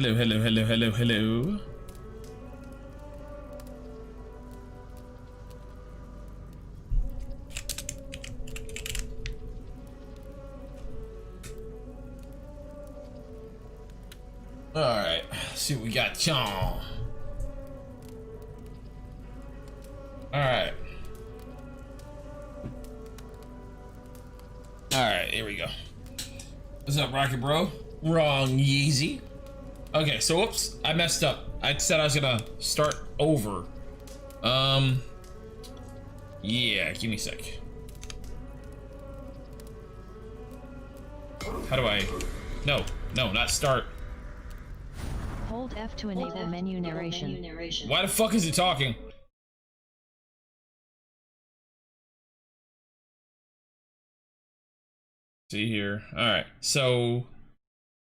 Hello, hello, hello, hello, hello. All right, let's see what we got, Chong. All right. All right, here we go. What's up, Rocket Bro? Wrong, Yeezy. Okay, so whoops, I messed up. I said I was gonna start over. Yeah, give me a sec. How do I? No, not start. Hold F to enable menu narration. Why the fuck is it talking? See here. All right, so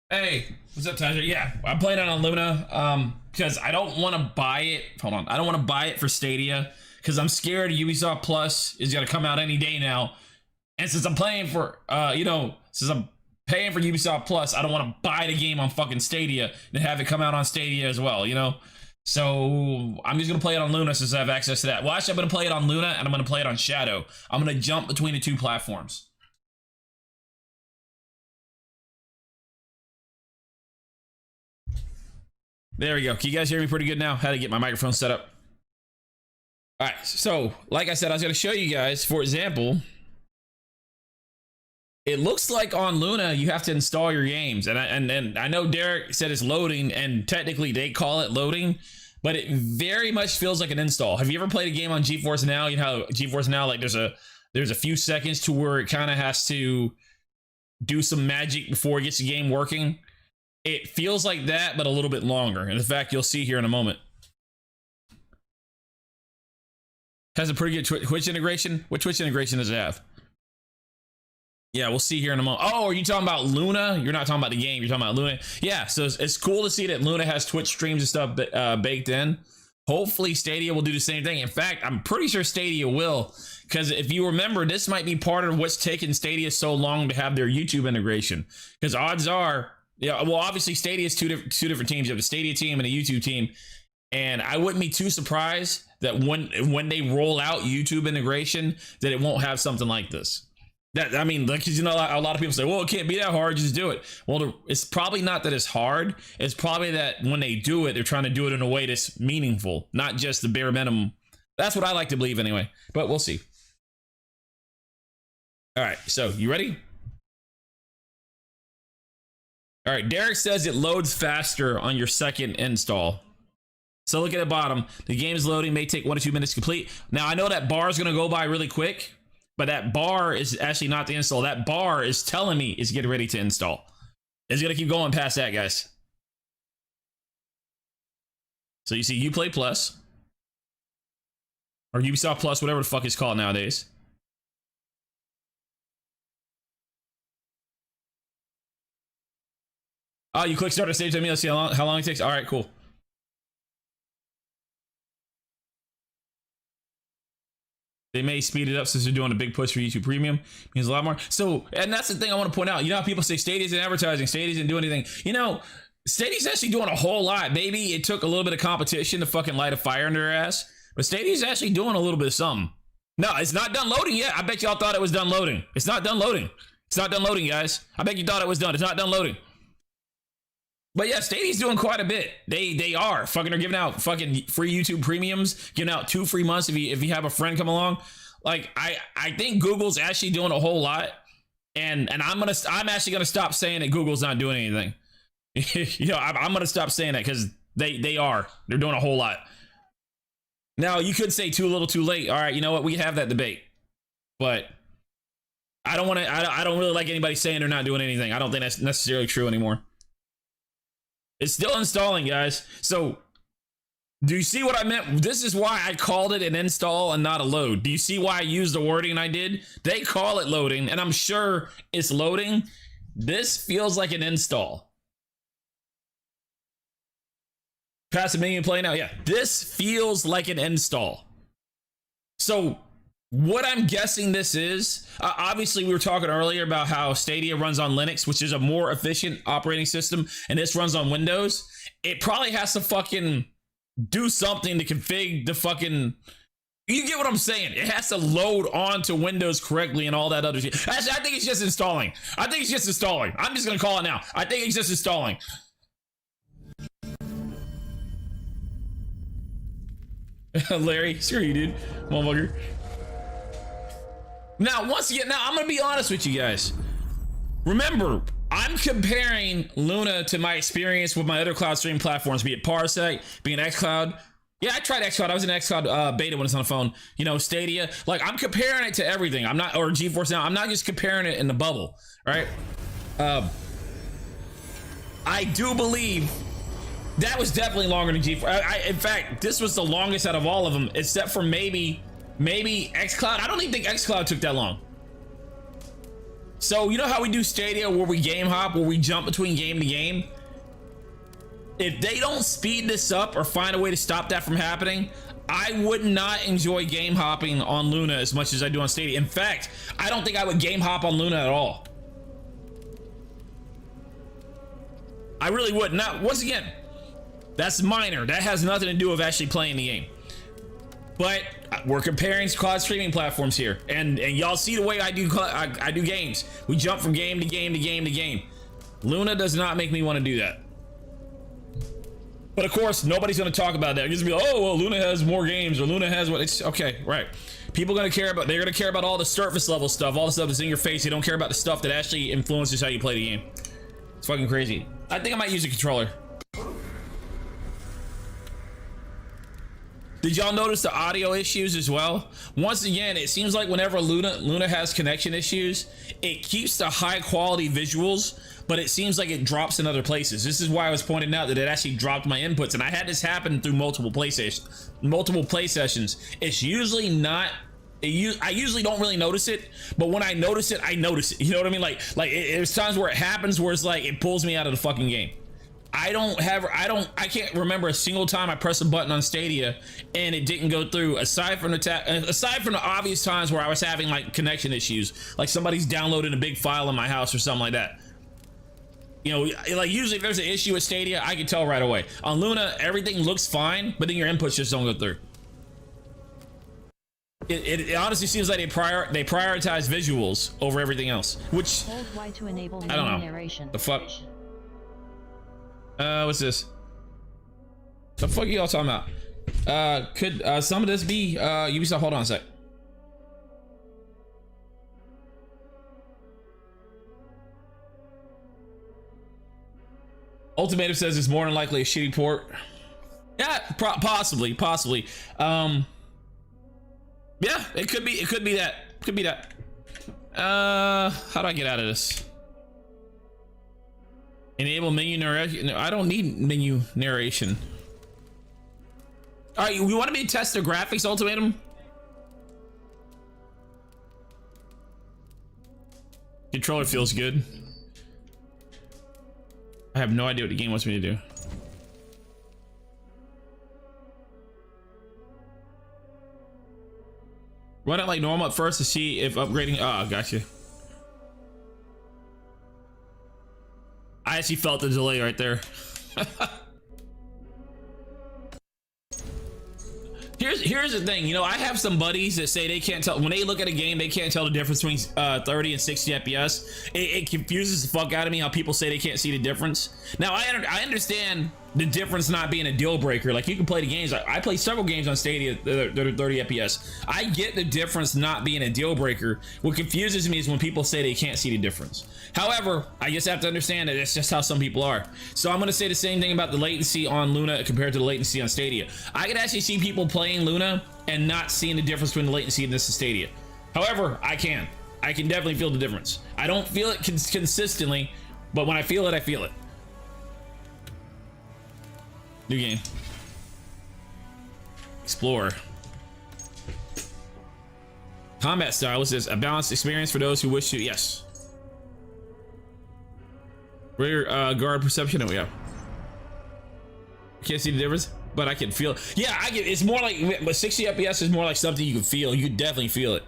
hey, what's up, Tiger? Yeah, I'm playing it on Luna because I don't want to buy it. Hold on, I don't want to buy it for Stadia because I'm scared Ubisoft Plus is gonna come out any day now, and since I'm playing for since I'm paying for Ubisoft Plus, I don't want to buy the game on fucking Stadia and have it come out on Stadia as well, you know? So I'm just gonna play it on Luna since I have access to that. Well, actually, I'm gonna play it on Luna and I'm gonna play it on Shadow. I'm gonna jump between the two platforms. There we go. Can you guys hear me pretty good now? How to get my microphone set up. All right, so like I said, I was gonna show you guys, for example, it looks like on Luna you have to install your games, and I know Derek said it's loading, and technically they call it loading, but it very much feels like an install. Have you ever played a game on GeForce Now? You know how GeForce Now, like there's a few seconds to where it kind of has to do some magic before it gets the game working. It feels like that, but a little bit longer. And in fact, you'll see here in a moment. Has a pretty good Twitch integration. What Twitch integration does it have? Yeah, we'll see here in a moment. Oh, are you talking about Luna? You're not talking about the game. You're talking about Luna. Yeah, so it's cool to see that Luna has Twitch streams and stuff baked in. Hopefully, Stadia will do the same thing. In fact, I'm pretty sure Stadia will, because if you remember, this might be part of what's taken Stadia so long to have their YouTube integration. Because odds are, yeah, well, obviously, Stadia is two different teams. You have a Stadia team and a YouTube team. And I wouldn't be too surprised that when they roll out YouTube integration, that it won't have something like this. That, I mean, like, you know, a lot of people say, well, it can't be that hard, just do it. Well, it's probably not that it's hard. It's probably that when they do it, they're trying to do it in a way that's meaningful, not just the bare minimum. That's what I like to believe anyway, but we'll see. All right, so you ready? All right, Derek says it loads faster on your second install. So look at the bottom. The game is loading, may take 1 to 2 minutes to complete. Now, I know that bar is going to go by really quick, but that bar is actually not the install. That bar is telling me it's getting ready to install. It's going to keep going past that, guys. So you see Uplay Plus, or Ubisoft Plus, whatever the fuck it's called nowadays. Oh, you click start at the same time. Let's see how long it takes. All right, cool. They may speed it up since they're doing a big push for YouTube Premium. It means a lot more. So, and that's the thing I want to point out. You know how people say Stadia isn't advertising, Stadia isn't doing anything. You know, Stadia's actually doing a whole lot. Maybe it took a little bit of competition to fucking light a fire under their ass, but Stadia's actually doing a little bit of something. No, it's not done loading yet. I bet y'all thought it was done loading. It's not done loading. It's not done loading, guys. I bet you thought it was done. It's not done loading. But yeah, Stadia's doing quite a bit. They are fucking are giving out fucking free YouTube premiums, giving out 2 free months if you have a friend come along. Like I think Google's actually doing a whole lot, and I'm actually gonna stop saying that Google's not doing anything. You know, I'm gonna stop saying that because they're doing a whole lot. Now you could say too little, too late. All right, you know what? We have that debate, but I don't want to. I don't really like anybody saying they're not doing anything. I don't think that's necessarily true anymore. It's still installing, guys. So, do you see what I meant? This is why I called it an install and not a load. Do you see why I used the wording I did? They call it loading, and I'm sure it's loading. This feels like an install. Past a million play now. Yeah, this feels like an install. So, What I'm guessing this is, obviously we were talking earlier about how Stadia runs on Linux, which is a more efficient operating system, and this runs on Windows. It probably has to fucking do something to configure the fucking, you get what I'm saying? It has to load onto Windows correctly and all that other shit. Actually, I think it's just installing. I'm just gonna call it now. I think it's just installing. Larry, screw you, dude. Motherfucker. Now, once again, I'm gonna be honest with you guys. Remember, I'm comparing Luna to my experience with my other cloud streaming platforms, be it Parsec, be it xCloud. Yeah, I tried xCloud. I was in xCloud beta when it's on the phone. You know, Stadia. Like, I'm comparing it to everything. I'm not, or GeForce Now. I'm not just comparing it in the bubble, right? I do believe that was definitely longer than GeForce. In fact, this was the longest out of all of them, except for maybe xCloud. I don't even think xCloud took that long. So you know how we do Stadia, where we game hop, where we jump between game to game? If they don't speed this up or find a way to stop that from happening, I would not enjoy game hopping on Luna as much as I do on Stadia. In fact, I don't think I would game hop on Luna at all. I really would not. Once again, that's minor. That has nothing to do with actually playing the game. But we're comparing cloud streaming platforms here, and y'all see the way I do games. We jump from game to game to game to game. Luna does not make me want to do that. But of course, nobody's going to talk about that. It's going to be, oh well, Luna has more games, or Luna has what? It's okay, right? People are going to care about. They're going to care about all the surface level stuff, all the stuff that's in your face. They don't care about the stuff that actually influences how you play the game. It's fucking crazy. I think I might use a controller. Did y'all notice the audio issues as well? Once again, it seems like whenever Luna has connection issues, it keeps the high quality visuals, but it seems like it drops in other places. This is why I was pointing out that it actually dropped my inputs, and I had this happen through multiple play sessions. It's usually not. I usually don't really notice it, but when I notice it, I notice it. You know what I mean? Like there's times where it happens where it's like it pulls me out of the fucking game. I can't remember a single time I pressed a button on Stadia and it didn't go through, aside from the obvious times where I was having like connection issues, like somebody's downloading a big file in my house or something like that. You know, like usually if there's an issue with Stadia, I can tell right away. On Luna, everything looks fine, but then your inputs just don't go through. It honestly seems like they prioritize visuals over everything else, which Hold Y to enable I don't know. narration. The fuck? What's this? The fuck are y'all talking about? Could some of this be Ubisoft? Hold on a sec. Ultimatum says it's more than likely a shitty port. Yeah, possibly. Yeah, it could be that. How do I get out of this? Enable menu narration. No, I don't need menu narration. All right, we want me to test the graphics, Ultimatum? Controller feels good. I have no idea what the game wants me to do. Run it like normal at first to see if upgrading. Oh, gotcha. I actually felt the delay right there. Here's the thing, you know, I have some buddies that say they can't tell, when they look at a game, they can't tell the difference between 30 and 60 FPS. It confuses the fuck out of me how people say they can't see the difference. Now, I understand the difference not being a deal breaker. Like, you can play the games. I play several games on Stadia that are 30 FPS. I get the difference not being a deal breaker. What confuses me is when people say they can't see the difference. However, I just have to understand that it's just how some people are. So I'm going to say the same thing about the latency on Luna compared to the latency on Stadia. I can actually see people playing Luna and not seeing the difference between the latency and this Stadia. However, I can definitely feel the difference. I don't feel it consistently, but when I feel it, I feel it. New game. Explorer. Combat style. What's this? A balanced experience for those who wish to. Yes. Rear guard perception. Oh, yeah. Can't see the difference. but I can feel. Yeah, I get. It's more like, but 60 FPS is more like something you can feel. You can definitely feel it.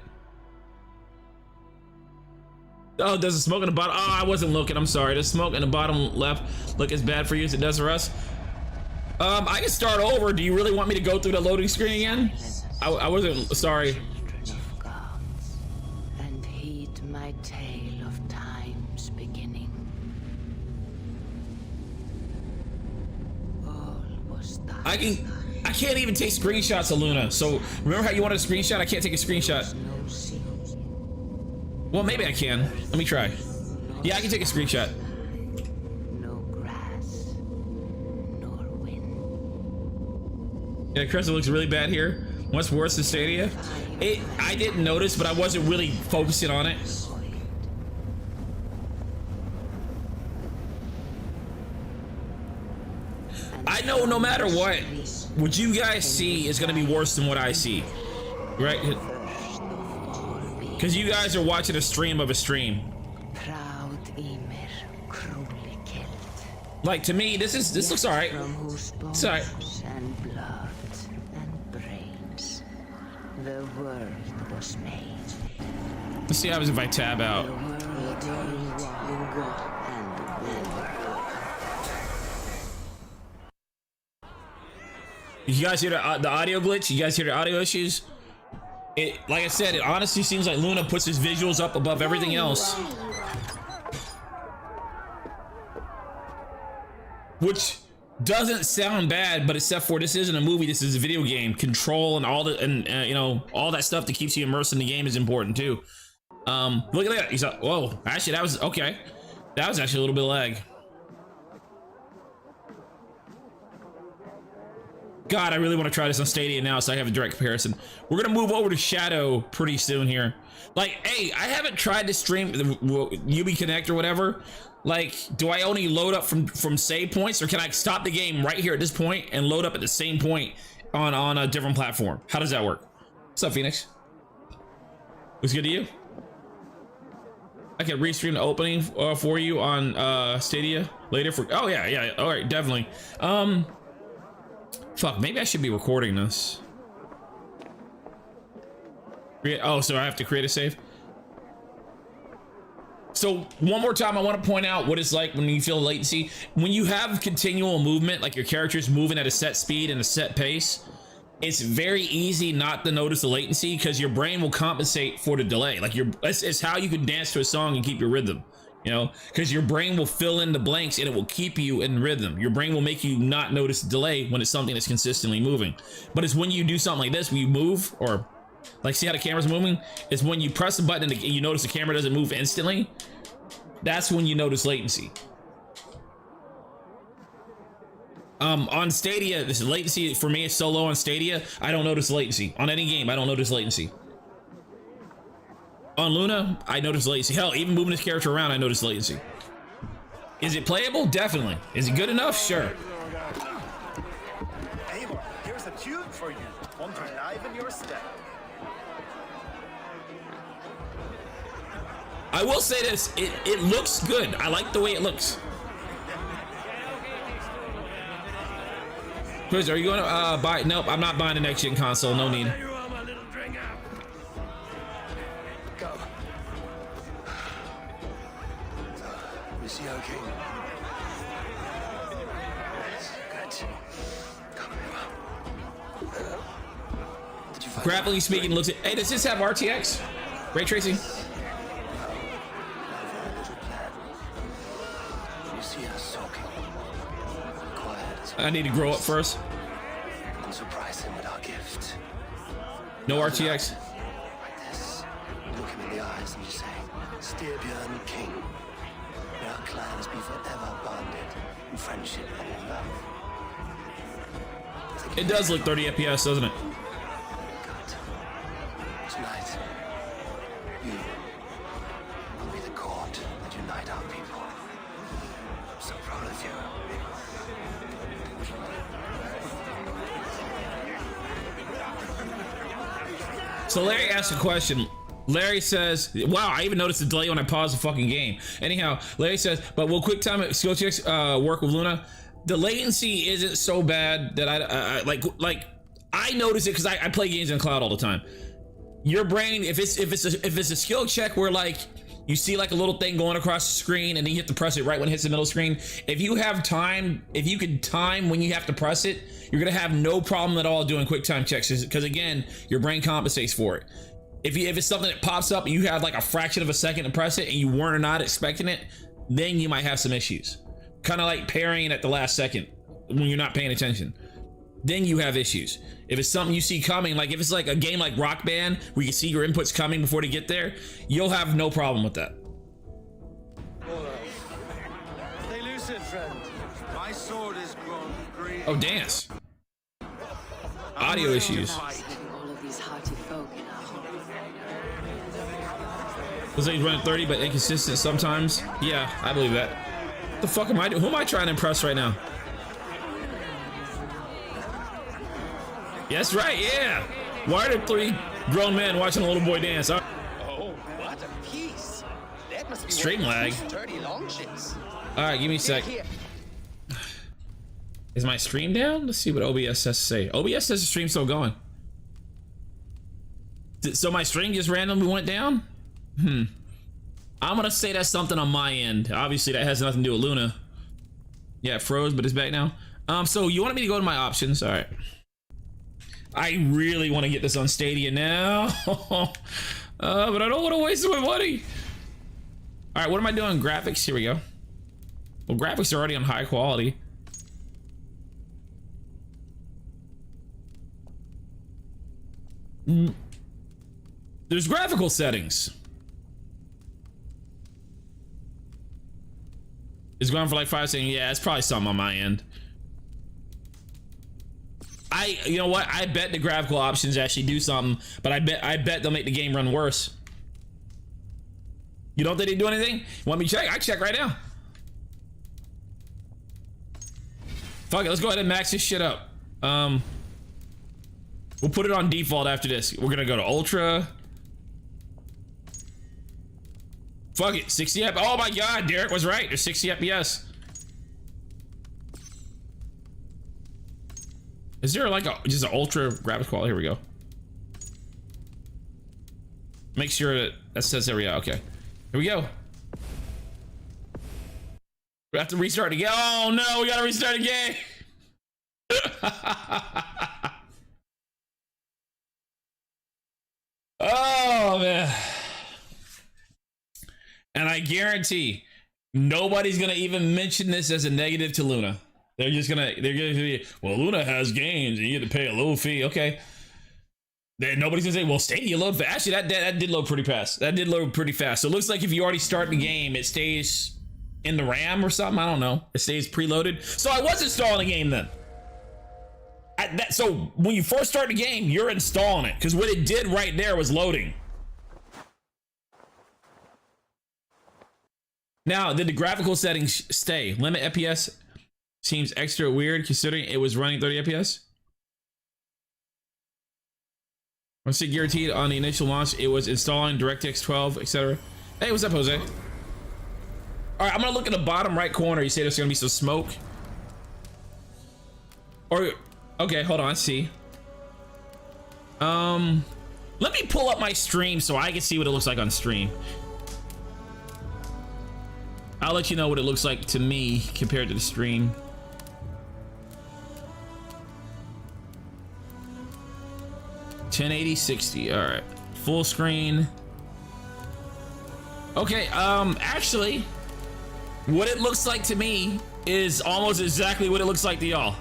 Oh, does the smoke in the bottom? Oh, I wasn't looking. I'm sorry. The smoke in the bottom left look as bad for you as it does for us. I can start over. Do you really want me to go through the loading screen again? I wasn't sorry. And heed my tale of time's beginning. All was I can't even take screenshots of Luna. So remember how you wanted a screenshot? I can't take a screenshot. Well, maybe I can. Let me try. Yeah, I can take a screenshot. No grass, nor wind. Yeah, Crystal looks really bad here. What's worse than Stadia? I didn't notice, but I wasn't really focusing on it. I know no matter what you guys see is gonna be worse than what I see, right? Because you guys are watching a stream of a stream. Proud Ymir, cruelly killed. Like, to me, this looks alright. From whose bones Sorry. and blood and brains the world was made. Let's see how happens if I tab out. The world you walk and remember. You guys hear the audio glitch? You guys hear the audio issues? It, like I said, it honestly seems like Luna puts his visuals up above everything else. Which doesn't sound bad, but except for this isn't a movie, this is a video game. Control and all the, you know, all that stuff that keeps you immersed in the game is important too. Look at that. He's like, whoa, actually that was, okay. That was actually a little bit of lag. God, I really want to try this on Stadia now so I have a direct comparison. We're gonna move over to Shadow pretty soon here. Like, hey, I haven't tried to stream UB Connect or whatever. Like, do I only load up from save points, or can I stop the game right here at this point and load up at the same point on a different platform? How does that work? What's up, Phoenix? What's good to you? I can restream the opening for you on Stadia later for. Oh yeah, all right, definitely. Fuck, maybe I should be recording this. Oh, so I have to create a save? So one more time, I want to point out what it's like when you feel latency. When you have continual movement, like your character's moving at a set speed and a set pace, it's very easy not to notice the latency because your brain will compensate for the delay. Like it's how you can dance to a song and keep your rhythm. You know, because your brain will fill in the blanks and it will keep you in rhythm. Your brain will make you not notice the delay when it's something that's consistently moving. But it's when you do something like this, when you move, or like, see how the camera's moving? It's when you press the button and you notice the camera doesn't move instantly. That's when you notice latency. On Stadia, this latency for me is so low on Stadia, I don't notice latency. On any game, I don't notice latency. On Luna, I notice latency. Hell, even moving this character around, I notice latency. Is it playable? Definitely. Is it good enough? Sure. Hey, here's a tune for you. Want to liven your step. I will say this, it looks good. I like the way it looks. Twiz, are you going to buy? Nope, I'm not buying the next gen console. No need. Graphically speaking, looks at. Hey, does this have RTX? Ray tracing? I need to grow up first. No RTX. Like this, look him in the eyes and you say, Styrbjörn King. May our clans be forever bonded in friendship and in love. It does look 30 FPS, doesn't it? Tonight, you will be the court that unite our people. I'm so proud of you. So Larry asked a question. Larry says, wow, I even noticed the delay when I paused the fucking game. Anyhow, Larry says, but will QuickTime skill checks work with Luna? the latency isn't so bad that I like I notice it because I play games in cloud all the time. Your brain, if it's a skill check where like you see like a little thing going across the screen and then you have to press it right when it hits the middle screen. If you have time, if you can time when you have to press it, you're gonna have no problem at all doing quick time checks because again, your brain compensates for it. If it's something that pops up and you have like a fraction of a second to press it and you weren't or not expecting it, then you might have some issues. Kind of like parrying at the last second when you're not paying attention. Then you have issues. If it's something you see coming, like if it's like a game like Rock Band where you see your inputs coming before they get there, you'll have no problem with that. Stay lucid, friend. My sword is grown green. Oh, dance. Audio issues. All of these hearty folk in our home. Looks like he's running 30, but inconsistent sometimes. Yeah, I believe that. What the fuck am I doing? Who am I trying to impress right now? Yeah, that's right, yeah. Why are there 3 grown men watching a little boy dance? Oh, what a piece. That must be Stream lag. sturdy launches. All right, give me a sec. Is my stream down? Let's see what OBS has to say. OBS says the stream's still going. So my stream just randomly went down? I'm gonna say that's something on my end. Obviously that has nothing to do with Luna. Yeah, it froze, but it's back now. So you wanted me to go to my options? All right. I really want to get this on Stadia now. But I don't want to waste my money. All right, what am I doing? Graphics, here we go. Well, graphics are already on high quality. There's graphical settings. It's going for like 5 seconds. Yeah, it's probably something on my end. You know what? I bet the graphical options actually do something, but I bet they'll make the game run worse. You don't think they do anything? Want me to check? I check right now. Fuck it, let's go ahead and max this shit up. We'll put it on default after this. We're gonna go to ultra. Fuck it, 60 FPS. Oh my god, Derek was right. There's 60 FPS. Is there like just an ultra graphics quality? Here we go. Make sure that says there we go. Okay, here we go. We have to restart again. Oh no, we gotta restart again. Oh man. And I guarantee nobody's gonna even mention this as a negative to Luna. They're gonna be, well, Luna has games and you get to pay a low fee. Okay. Then nobody's gonna say, well, Stadia load fast. Actually, that did load pretty fast. That did load pretty fast. So it looks like if you already start the game, it stays in the RAM or something. I don't know. It stays preloaded. So I was installing the game then. So when you first start the game, you're installing it because what it did right there was loading. Now, did the graphical settings stay? Limit FPS seems extra weird considering it was running 30 FPS. Once it guaranteed on the initial launch, it was installing DirectX 12, etc. Hey, what's up, Jose? All right, I'm gonna look in the bottom right corner. You say there's gonna be some smoke. Or, okay, hold on, see. Let me pull up my stream so I can see what it looks like on stream. I'll let you know what it looks like to me compared to the stream. $1080/60. All right, full screen. Okay, actually, what it looks like to me is almost exactly what it looks like to y'all.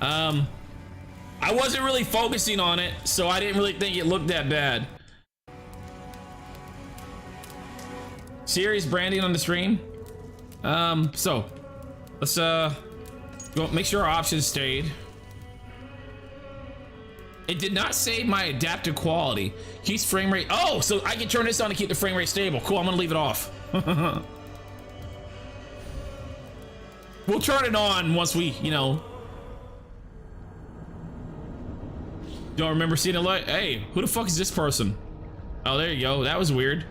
I wasn't really focusing on it, so I didn't really think it looked that bad. Serious branding on the stream. So let's make sure our options stayed. It did not save my adaptive quality. Keeps frame rate. Oh, so I can turn this on to keep the frame rate stable. Cool, I'm gonna leave it off. We'll turn it on once we, you know. Don't remember seeing a light. Hey, who the fuck is this person? Oh, there you go. That was weird.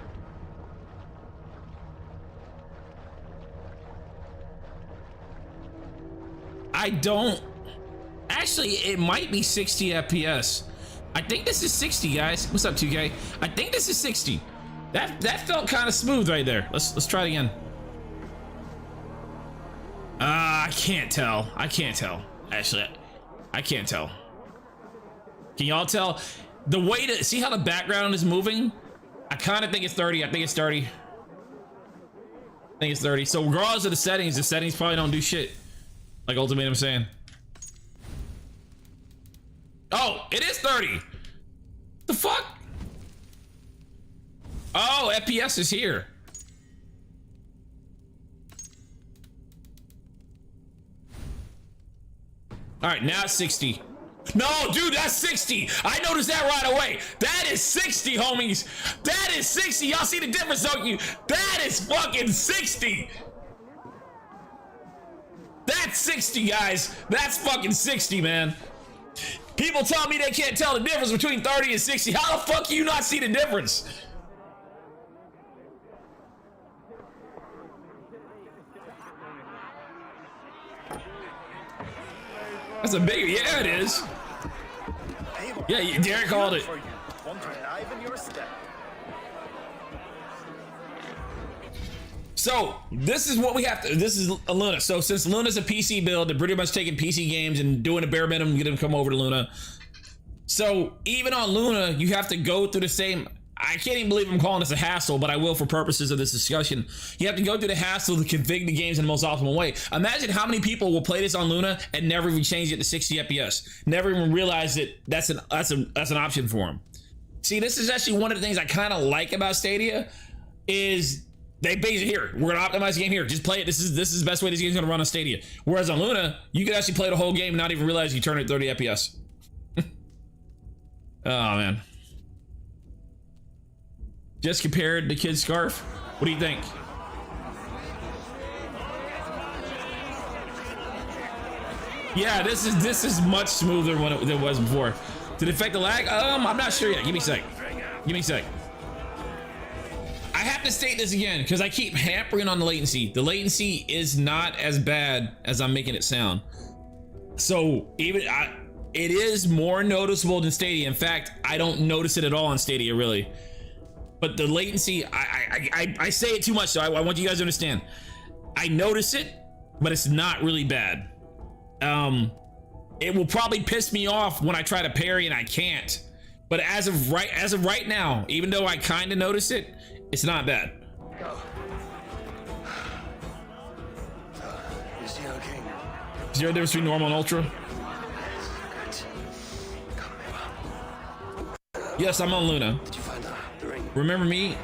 I don't. Actually, it might be 60 FPS. I think this is 60, guys. What's up, 2K? I think this is 60. That felt kind of smooth right there. Let's try it again. I can't tell. I can't tell. Actually, I can't tell. Can y'all tell? The way to see how the background is moving, I kind of think it's 30. I think it's 30. I think it's 30. So regardless of the settings probably don't do shit. Like Ultimatum saying. Oh, it is 30. The fuck? Oh, FPS is here. All right, now it's 60. No, dude, that's 60. I noticed that right away. That is 60, homies. That is 60. Y'all see the difference, don't you? That is fucking 60. That's 60, guys. That's fucking 60, man. People tell me they can't tell the difference between 30 and 60. How the fuck do you not see the difference? That's a big, yeah, it is. Yeah, Derek called it. So this is what we have to, this is Luna. So since Luna's a PC build, they're pretty much taking PC games and doing a bare minimum to get them to come over to Luna. So even on Luna, you have to go through the same, I can't even believe I'm calling this a hassle, but I will for purposes of this discussion. You have to go through the hassle to configure the games in the most optimal way. Imagine how many people will play this on Luna and never even change it to 60 FPS. Never even realize that that's an option for them. See, this is actually one of the things I kind of like about Stadia is they base it here. We're gonna optimize the game here. Just play it. This is the best way this game's gonna run on Stadia. Whereas on Luna, you can actually play the whole game and not even realize you turn it 30 FPS. Oh man. Just compared the kid's scarf. What do you think? Yeah, this is much smoother than it was before. Did it affect the lag? I'm not sure yet. Give me a sec. Give me a sec. I have to state this again because I keep hampering on the latency. The latency is not as bad as I'm making it sound. So even it is more noticeable than Stadia. In fact, I don't notice it at all on Stadia, really. But the latency, I say it too much, so I want you guys to understand. I notice it, but it's not really bad. It will probably piss me off when I try to parry and I can't. But as of right now, even though I kind of notice it, it's not bad. Is he okay? Is there a difference between normal and ultra? Yes, I'm on Luna. Did you find the ring? Remember me?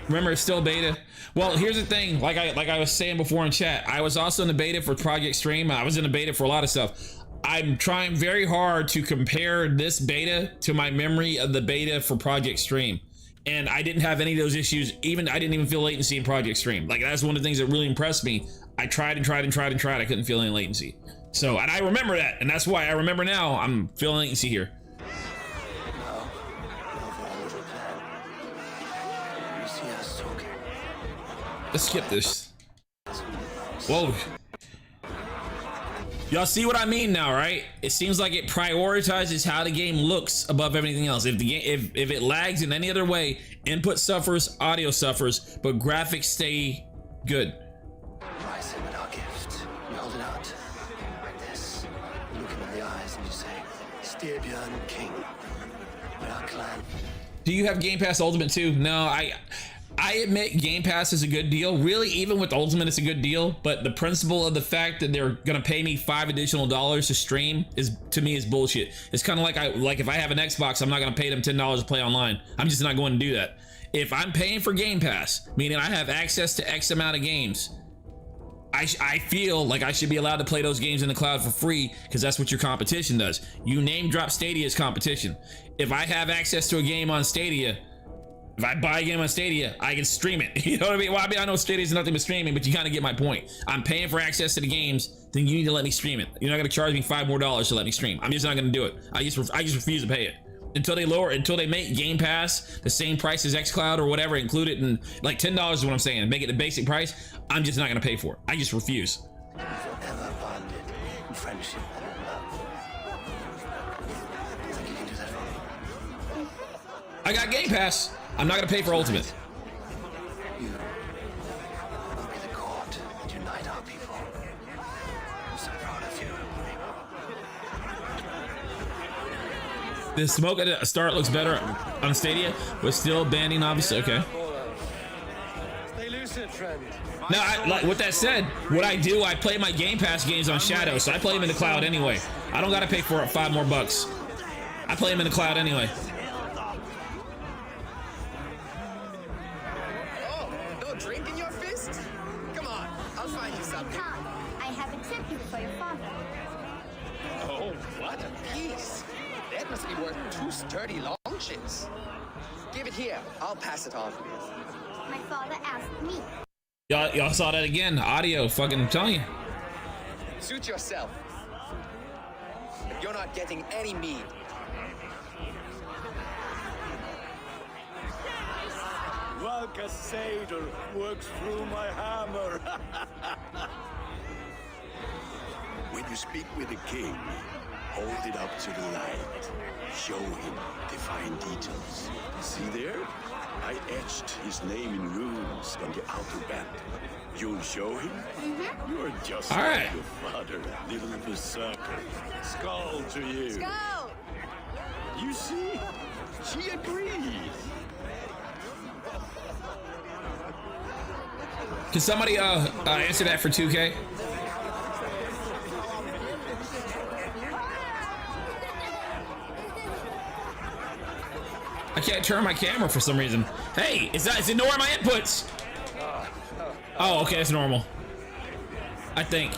Remember it's still beta? Well, here's the thing, like I was saying before in chat, I was also in the beta for Project Stream. I was in the beta for a lot of stuff. I'm trying very hard to compare this beta to my memory of the beta for Project Stream. And I didn't have any of those issues. I didn't even feel latency in Project Stream. Like that's one of the things that really impressed me. I tried and tried and tried and tried. I couldn't feel any latency. So, and I remember that. And that's why I remember now I'm feeling latency here. Let's skip this. Whoa. Y'all see what I mean now, right? It seems like it prioritizes how the game looks above everything else. If the game, if it lags in any other way, input suffers, audio suffers, but graphics stay good. Rise in with our gift. You hold it out like this. You look him in the eyes and you say, Stadia, King. We're our clan. Do you have Game Pass Ultimate too? No, I admit Game Pass is a good deal. Really, even with Ultimate, it's a good deal. But the principle of the fact that they're gonna pay me $5 additional to stream is, to me, is bullshit. It's kind of like if I have an Xbox, I'm not gonna pay them $10 to play online. I'm just not going to do that. If I'm paying for Game Pass, meaning I have access to X amount of games, I feel like I should be allowed to play those games in the cloud for free because that's what your competition does. You name drop Stadia as competition. If I have access to a game on Stadia, if I buy a game on Stadia, I can stream it. You know what I mean? Well, I know Stadia is nothing but streaming, but you kind of get my point. I'm paying for access to the games, then you need to let me stream it. You're not going to charge me $5 more to let me stream. I'm just not going to do it. I just refuse to pay it until they make Game Pass the same price as xCloud or whatever, include it in like $10 is what I'm saying, and make it the basic price. I'm just not going to pay for it. I just refuse. Forever bonded in friendship and in love. Think you can do that for me? I got Game Pass. I'm not gonna pay for Ultimate. You will be the court that unite our people. I'm so proud of you. The smoke at the start looks better on Stadia, but still banning, obviously. Okay. Stay lucid, friend. Now, like with that said, what I do, I play my Game Pass games on Shadow, so I play them in the cloud anyway. I don't gotta pay for it $5 more. I play them in the cloud anyway. Oh, no drink in your fist? Come on, I'll find you something. Tom, I have a tribute for your father. Oh, what a piece. That must be worth 2 sturdy long ships. Give it here. I'll pass it on. My father asked me. Y'all saw that again. Audio, fucking telling you. Suit yourself. You're not getting any mead. Like a satyr works through my hammer. When you speak with the king, hold it up to the light. Show him the fine details. See there? I etched his name in runes on the outer band. You'll show him? You're just All like right. your father, little berserker. Skull to you. Go! You see? She agrees. Can somebody answer that for 2K? I can't turn my camera for some reason. Hey, is it nowhere my inputs? Oh, okay, it's normal. I think.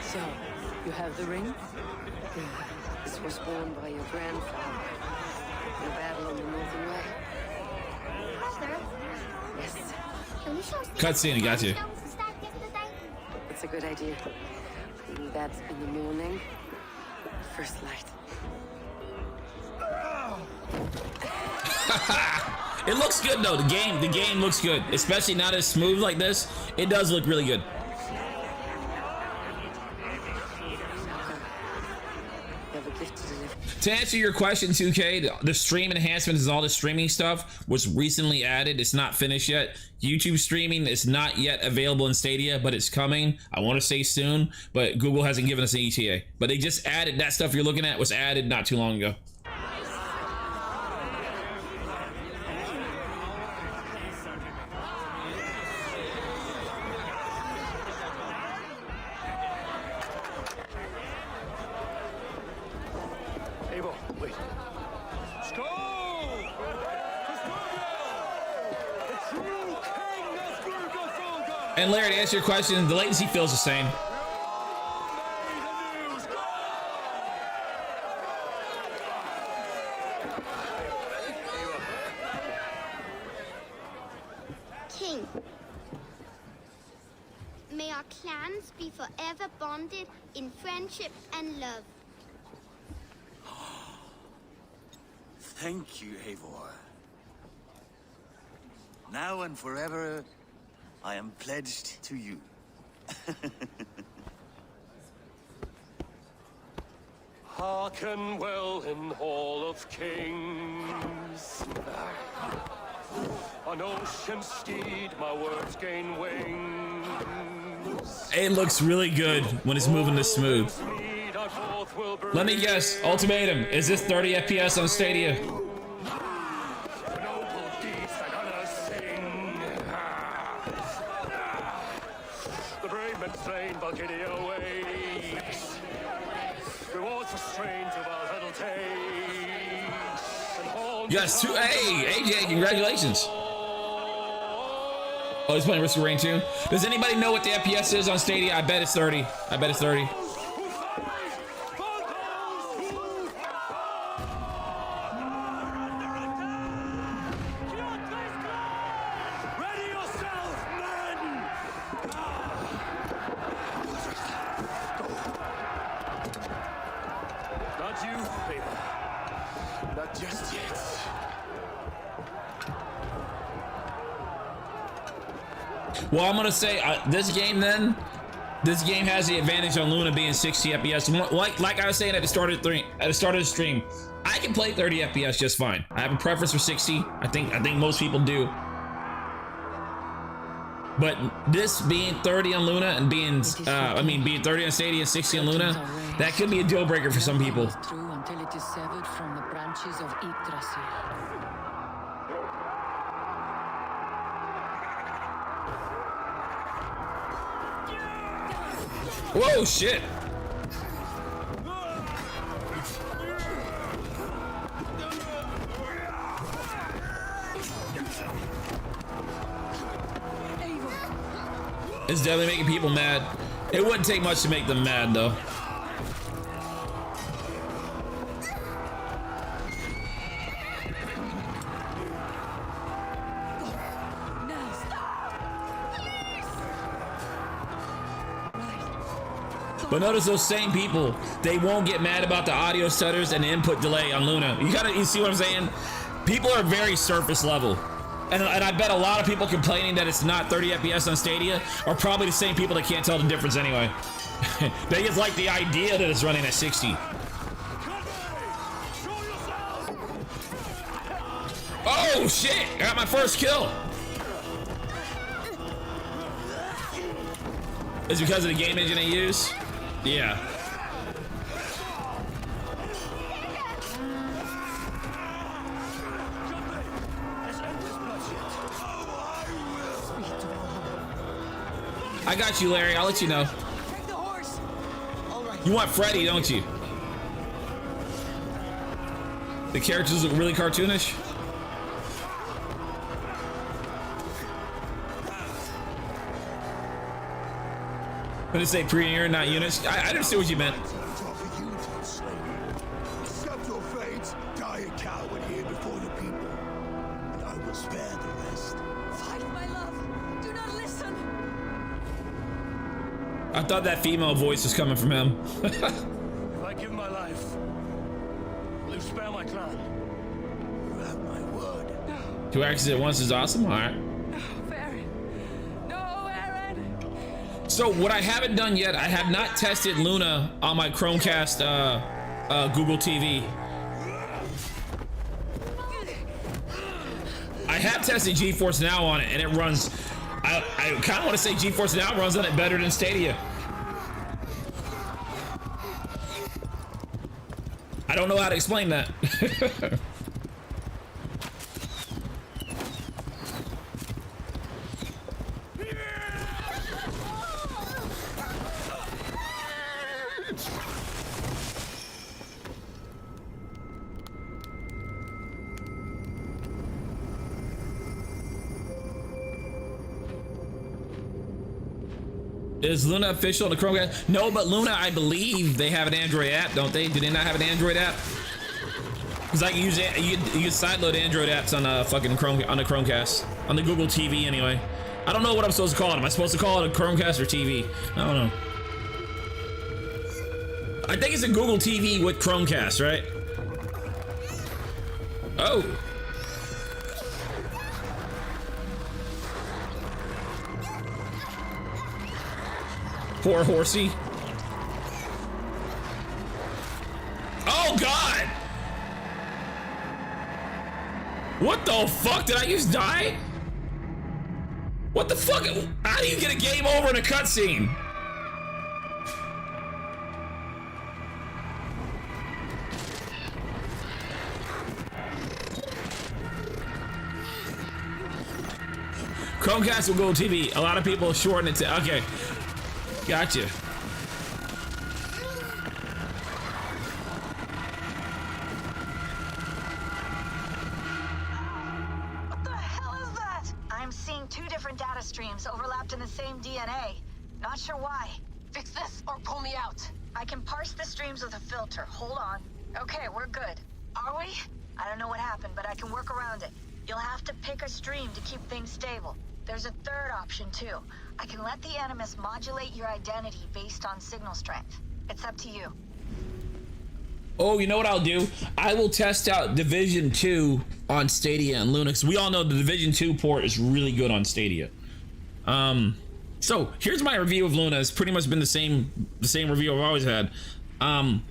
So, you have the ring? Good. This was worn by your grandfather in a battle on the Northern Way. Mother, Yes, can we show Cutscene, got you. that's a good idea. We do that in the morning. First light. It looks good though. The game looks good, especially now that it's smooth like this. It does look really good. You have a gift to deliver. To answer your question, 2K, the stream enhancements is all the streaming stuff was recently added. It's not finished yet. YouTube streaming is not yet available in Stadia, but it's coming. I want to say soon, but Google hasn't given us an ETA. But they just added that stuff you're looking at was added not too long ago. Eivor, wait. Skål! The true king of Sturgasolga! And Larry, to answer your question, the latency feels the same. King, may our clans be forever bonded in friendship and love. Thank you, Eivor. Now and forever, I am pledged to you. Hearken well in Hall of Kings. On ocean steed, my words gain wings. It looks really good when it's moving this smooth. Speed I forth will bring. Let me guess, ultimatum, is this 30 FPS on Stadia? Noble deeds that others sing. The brave men slain, Valkyria waits. Rewards for strain to Valhalla takes. And horns Yes, hey, AJ, congratulations. Oh, he's playing Risk of Rain too. Does anybody know what the FPS is on Stadia? I bet it's 30. I bet it's 30. Ready yourself, men! Not you, Eivor. Not just yet. Well, I'm gonna say this game then. This game has the advantage on Luna being 60 FPS. Like I was saying at the start of the stream, I can play 30 FPS just fine. I have a preference for 60. I think most people do. But this being 30 on Luna and being being 30 on Stadia and 60 on Luna, that could be a deal breaker for some people. Through until it is severed from the branches of Yggdrasil. Whoa, shit. It's definitely making people mad. It wouldn't take much to make them mad, though. But notice those same people, they won't get mad about the audio stutters and the input delay on Luna. You see what I'm saying? People are very surface level. And I bet a lot of people complaining that it's not 30 FPS on Stadia are probably the same people that can't tell the difference anyway. They just like the idea that it's running at 60. Oh shit, I got my first kill. Is it because of the game engine they use? Yeah. I got you, Larry. I'll let you know. You want Freddy, don't you? The characters look really cartoonish. When it say pre-year, not units, I understand what you meant. Accept your fate, die a coward here before the people, and I will spare the rest. Fight, my love. Do not listen. I thought that female voice was coming from him. If I give my life, will you spare my clan? You have my word. 2 axes at once is awesome. All right. So what I haven't done yet, I have not tested Luna on my Chromecast Google TV. I have tested GeForce Now on it, and it runs. I kind of want to say GeForce Now runs on it better than Stadia. I don't know how to explain that. Is Luna official on the Chromecast? No, but Luna, I believe they have an Android app, don't they? Do they not have an Android app? Because I can use it. You can sideload Android apps on a fucking Chromecast, on the Google TV anyway. I don't know what I'm supposed to call it. Am I supposed to call it a Chromecast or TV? I don't know. I think it's a Google TV with Chromecast, right? Oh. Poor horsey. Oh God! What the fuck? Did I just die? What the fuck? How do you get a game over in a cutscene? Chromecast will go TV. A lot of people shorten it to. Okay. Gotcha. What the hell is that? I'm seeing 2 different data streams overlapped in the same DNA. Not sure why. Fix this or pull me out. I can parse the streams with a filter. Hold on. Okay, we're good. Are we? I don't know what happened, but I can work around it. You'll have to pick a stream to keep things stable. There's a third option, too. I can let the Animus modulate your identity based on signal strength. It's up to you. Oh, you know what I'll do? I will test out Division 2 on Stadia and Linux. We all know the Division 2 port is really good on Stadia. So here's my review of Luna. It's pretty much been the same review I've always had.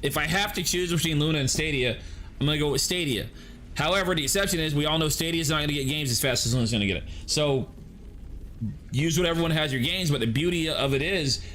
If I have to choose between Luna and Stadia, I'm gonna go with Stadia. However, the exception is we all know Stadia is not gonna get games as fast as Luna's gonna get it. So use whatever one has your games, but the beauty of it is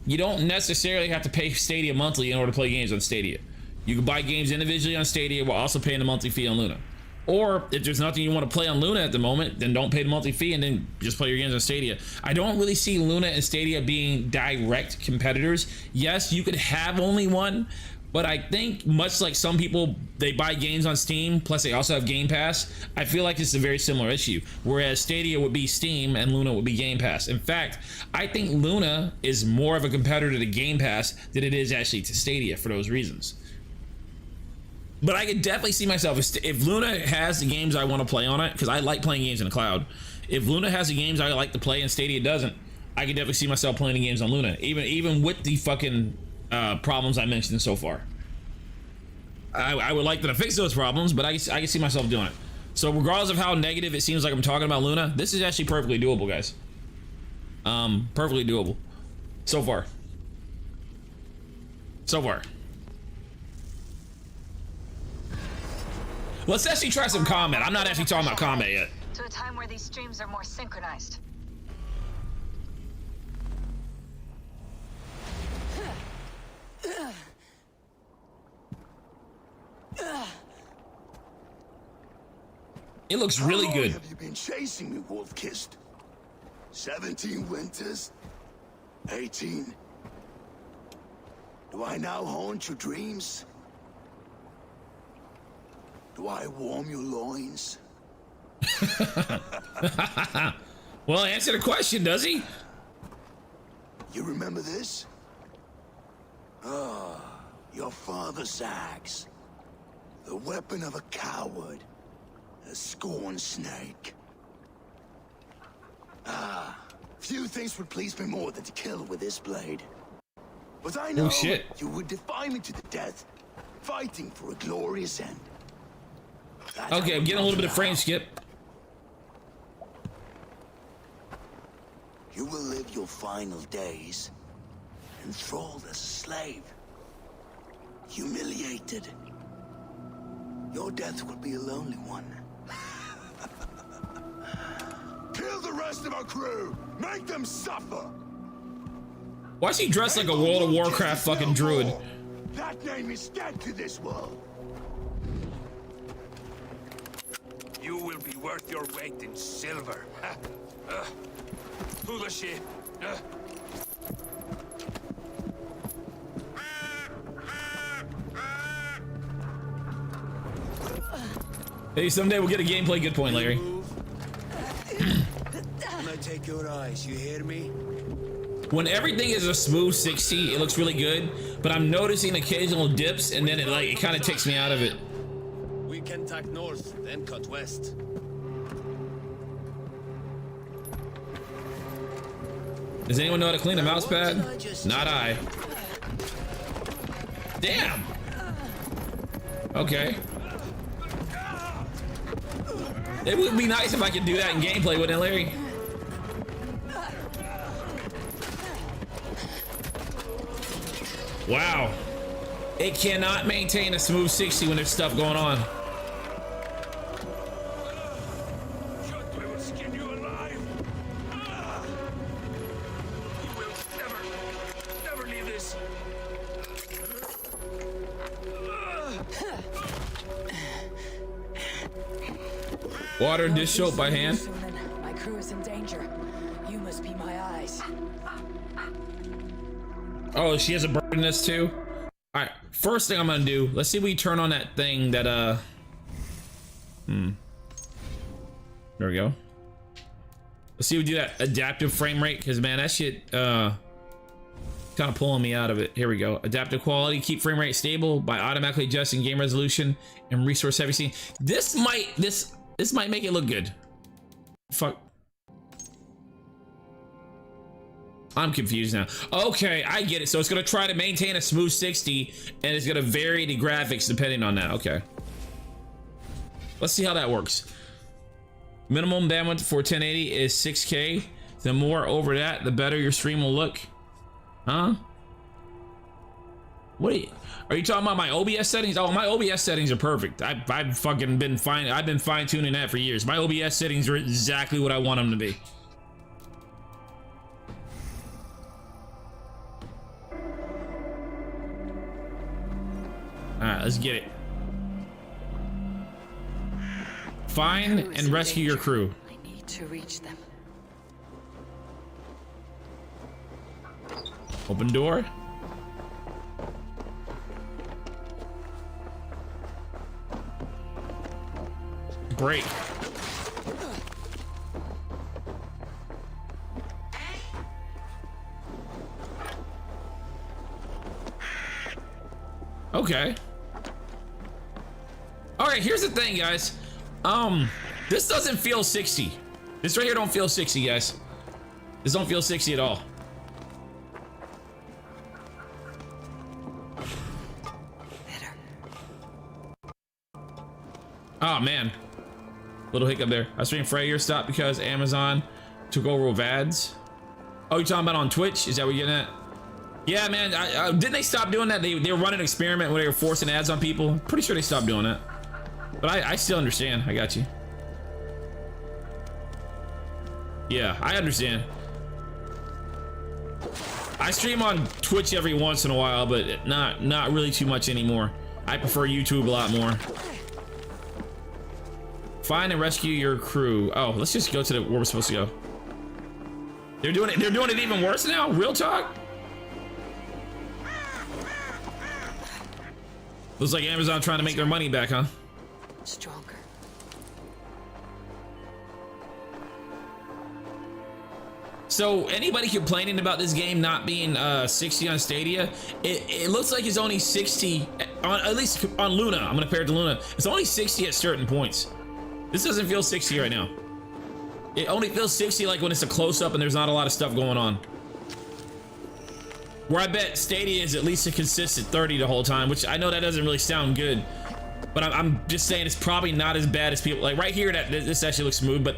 you don't necessarily have to pay Stadia monthly in order to play games on Stadia. You can buy games individually on Stadia while also paying the monthly fee on Luna. Or if there's nothing you want to play on Luna at the moment, then don't pay the monthly fee and then just play your games on Stadia. I don't really see Luna and Stadia being direct competitors. Yes, you could have only one, but I think much like some people, they buy games on Steam, plus they also have Game Pass. I feel like it's a very similar issue, whereas Stadia would be Steam and Luna would be Game Pass. In fact, I think Luna is more of a competitor to Game Pass than it is actually to Stadia for those reasons. But I could definitely see myself, if Luna has the games I want to play on it, because I like playing games in the cloud. If Luna has the games I like to play and Stadia doesn't, I could definitely see myself playing the games on Luna, even with the fucking problems I mentioned so far. I would like them to fix those problems, but I can see myself doing it. So regardless of how negative it seems like I'm talking about Luna, this is actually perfectly doable, guys. Perfectly doable. So far. So far. Let's actually try some combat. I'm not actually talking about combat yet. To a time where these streams are more synchronized. It looks really How long good. have you been chasing me, Wolf-Kissed? 17 winters? 18? Do I now haunt your dreams? Do I warm your loins? Well, answer the question, does he? You remember this? Ah, your father's axe. The weapon of a coward. A scorned snake. Ah, few things would please me more than to kill with this blade. But I know Oh, shit. you would defy me to the death, fighting for a glorious end. That Okay, I I'm would getting a little not bit of frame allow. skip. You will live your final days enthralled as a slave, humiliated. Your death will be a lonely one. Kill the rest of our crew! Make them suffer! Why is he dressed like a World of Warcraft fucking druid? That name is dead to this world. You will be worth your weight in silver. Pull the ship. Hey, someday we'll get a gameplay good point, Larry. When I take your eyes, you hear me? When everything is a smooth 60, it looks really good, but I'm noticing occasional dips and then it kind of takes me out of it. We can tack north, then cut west. Does anyone know how to clean a mouse pad? Not I. Damn. Okay. It would be nice if I could do that in gameplay, wouldn't it, Larry? Wow. It cannot maintain a smooth 60 when there's stuff going on. I will skin you alive. You will never leave this. Water dish soap by hand. My crew is in danger. You must be my eyes. Oh, she has a bird in this too. All right, first thing I'm gonna do. Let's see if we turn on that thing that There we go. Let's see if we do that adaptive frame rate, because man, that shit kind of pulling me out of it. Here we go. Adaptive quality, keep frame rate stable by automatically adjusting game resolution and resource heavy scene. This might make it look good. Fuck. I'm confused now. Okay, I get it. So it's gonna try to maintain a smooth 60 and it's gonna vary the graphics depending on that. Okay. Let's see how that works. Minimum bandwidth for 1080 is 6K. The more over that, the better your stream will look. Huh? What are you talking about? My OBS settings? Oh, my OBS settings are perfect. I've fucking been fine. I've been fine tuning that for years. My OBS settings are exactly what I want them to be. All right, let's get it. Find and rescue your crew. I need to reach them. Open door. Break. Okay. All right, here's the thing, guys. This doesn't feel 60. This right here don't feel 60, guys. This don't feel 60 at all. Better. Oh man, little hiccup there. I streamed Freyr stopped because Amazon took over with ads. Oh, you talking about on Twitch? Is that what you're getting at? Yeah, man. Didn't they stop doing that? They were running an experiment where they were forcing ads on people. Pretty sure they stopped doing that. But I still understand. I got you. Yeah, I understand. I stream on Twitch every once in a while, but not really too much anymore. I prefer YouTube a lot more. Find and rescue your crew. Oh, let's just go to where we're supposed to go. They're doing it even worse now? Real talk? Looks like Amazon trying to make their money back, huh? Stronger. So anybody complaining about this game not being 60 on Stadia, it looks like it's only 60 on, at least on Luna. I'm gonna compare it to Luna. It's only 60 at certain points. This doesn't feel 60 right now. It only feels 60 like when it's a close-up and there's not a lot of stuff going on. Where I bet Stadia is at least a consistent 30 the whole time, which I know that doesn't really sound good, but I'm just saying it's probably not as bad as people like right here. That this actually looks smooth, but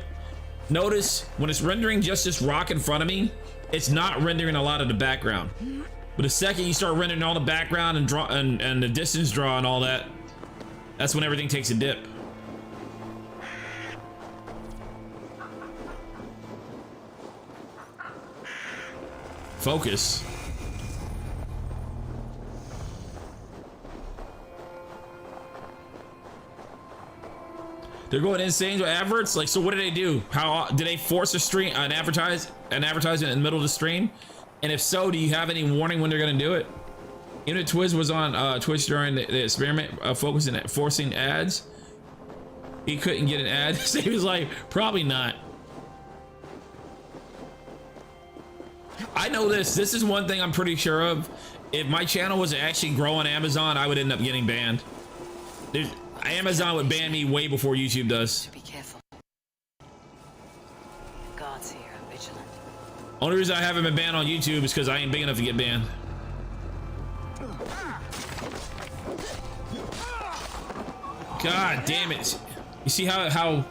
notice when it's rendering just this rock in front of me, it's not rendering a lot of the background. But the second you start rendering all the background and draw and the distance draw and all that, that's when everything takes a dip. Focus. They're going insane with adverts. Like, so what do they do? How did they force a stream, an advertisement in the middle of the stream? And if so, do you have any warning when they're going to do it? You know, Twiz was on Twitch during the experiment focusing at forcing ads. He couldn't get an ad, so he was like, probably not. I know this. This is one thing I'm pretty sure of. If my channel was to actually grow on Amazon, I would end up getting banned. Amazon would ban me way before YouTube does. Be careful. God's here, I'm vigilant. Only reason I haven't been banned on YouTube is because I ain't big enough to get banned. God damn it! You see how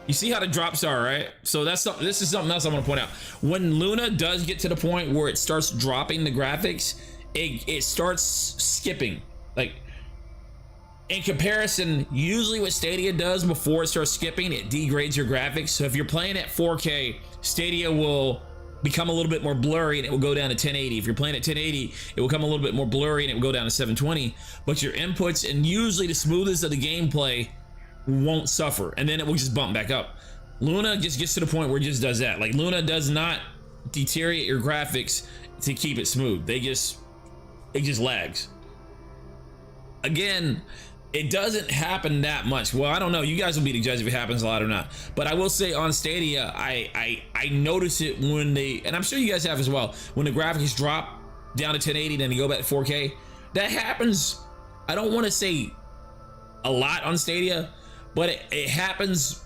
you see how the drops are, right? So this is something else I want to point out. When Luna does get to the point where it starts dropping the graphics, it starts skipping. Like, in comparison, usually what Stadia does before it starts skipping, it degrades your graphics. So if you're playing at 4K, Stadia will become a little bit more blurry and it will go down to 1080. If you're playing at 1080, it will become a little bit more blurry and it will go down to 720. But your inputs and usually the smoothest of the gameplay won't suffer, and then it will just bump back up. Luna just gets to the point where it just does that. Like, Luna does not deteriorate your graphics to keep it smooth. It just lags. Again, it doesn't happen that much. Well, I don't know. You guys will be the judge if it happens a lot or not. But I will say on Stadia, I notice it when and I'm sure you guys have as well, when the graphics drop down to 1080, then they go back to 4K. That happens, I don't want to say a lot on Stadia, but it happens.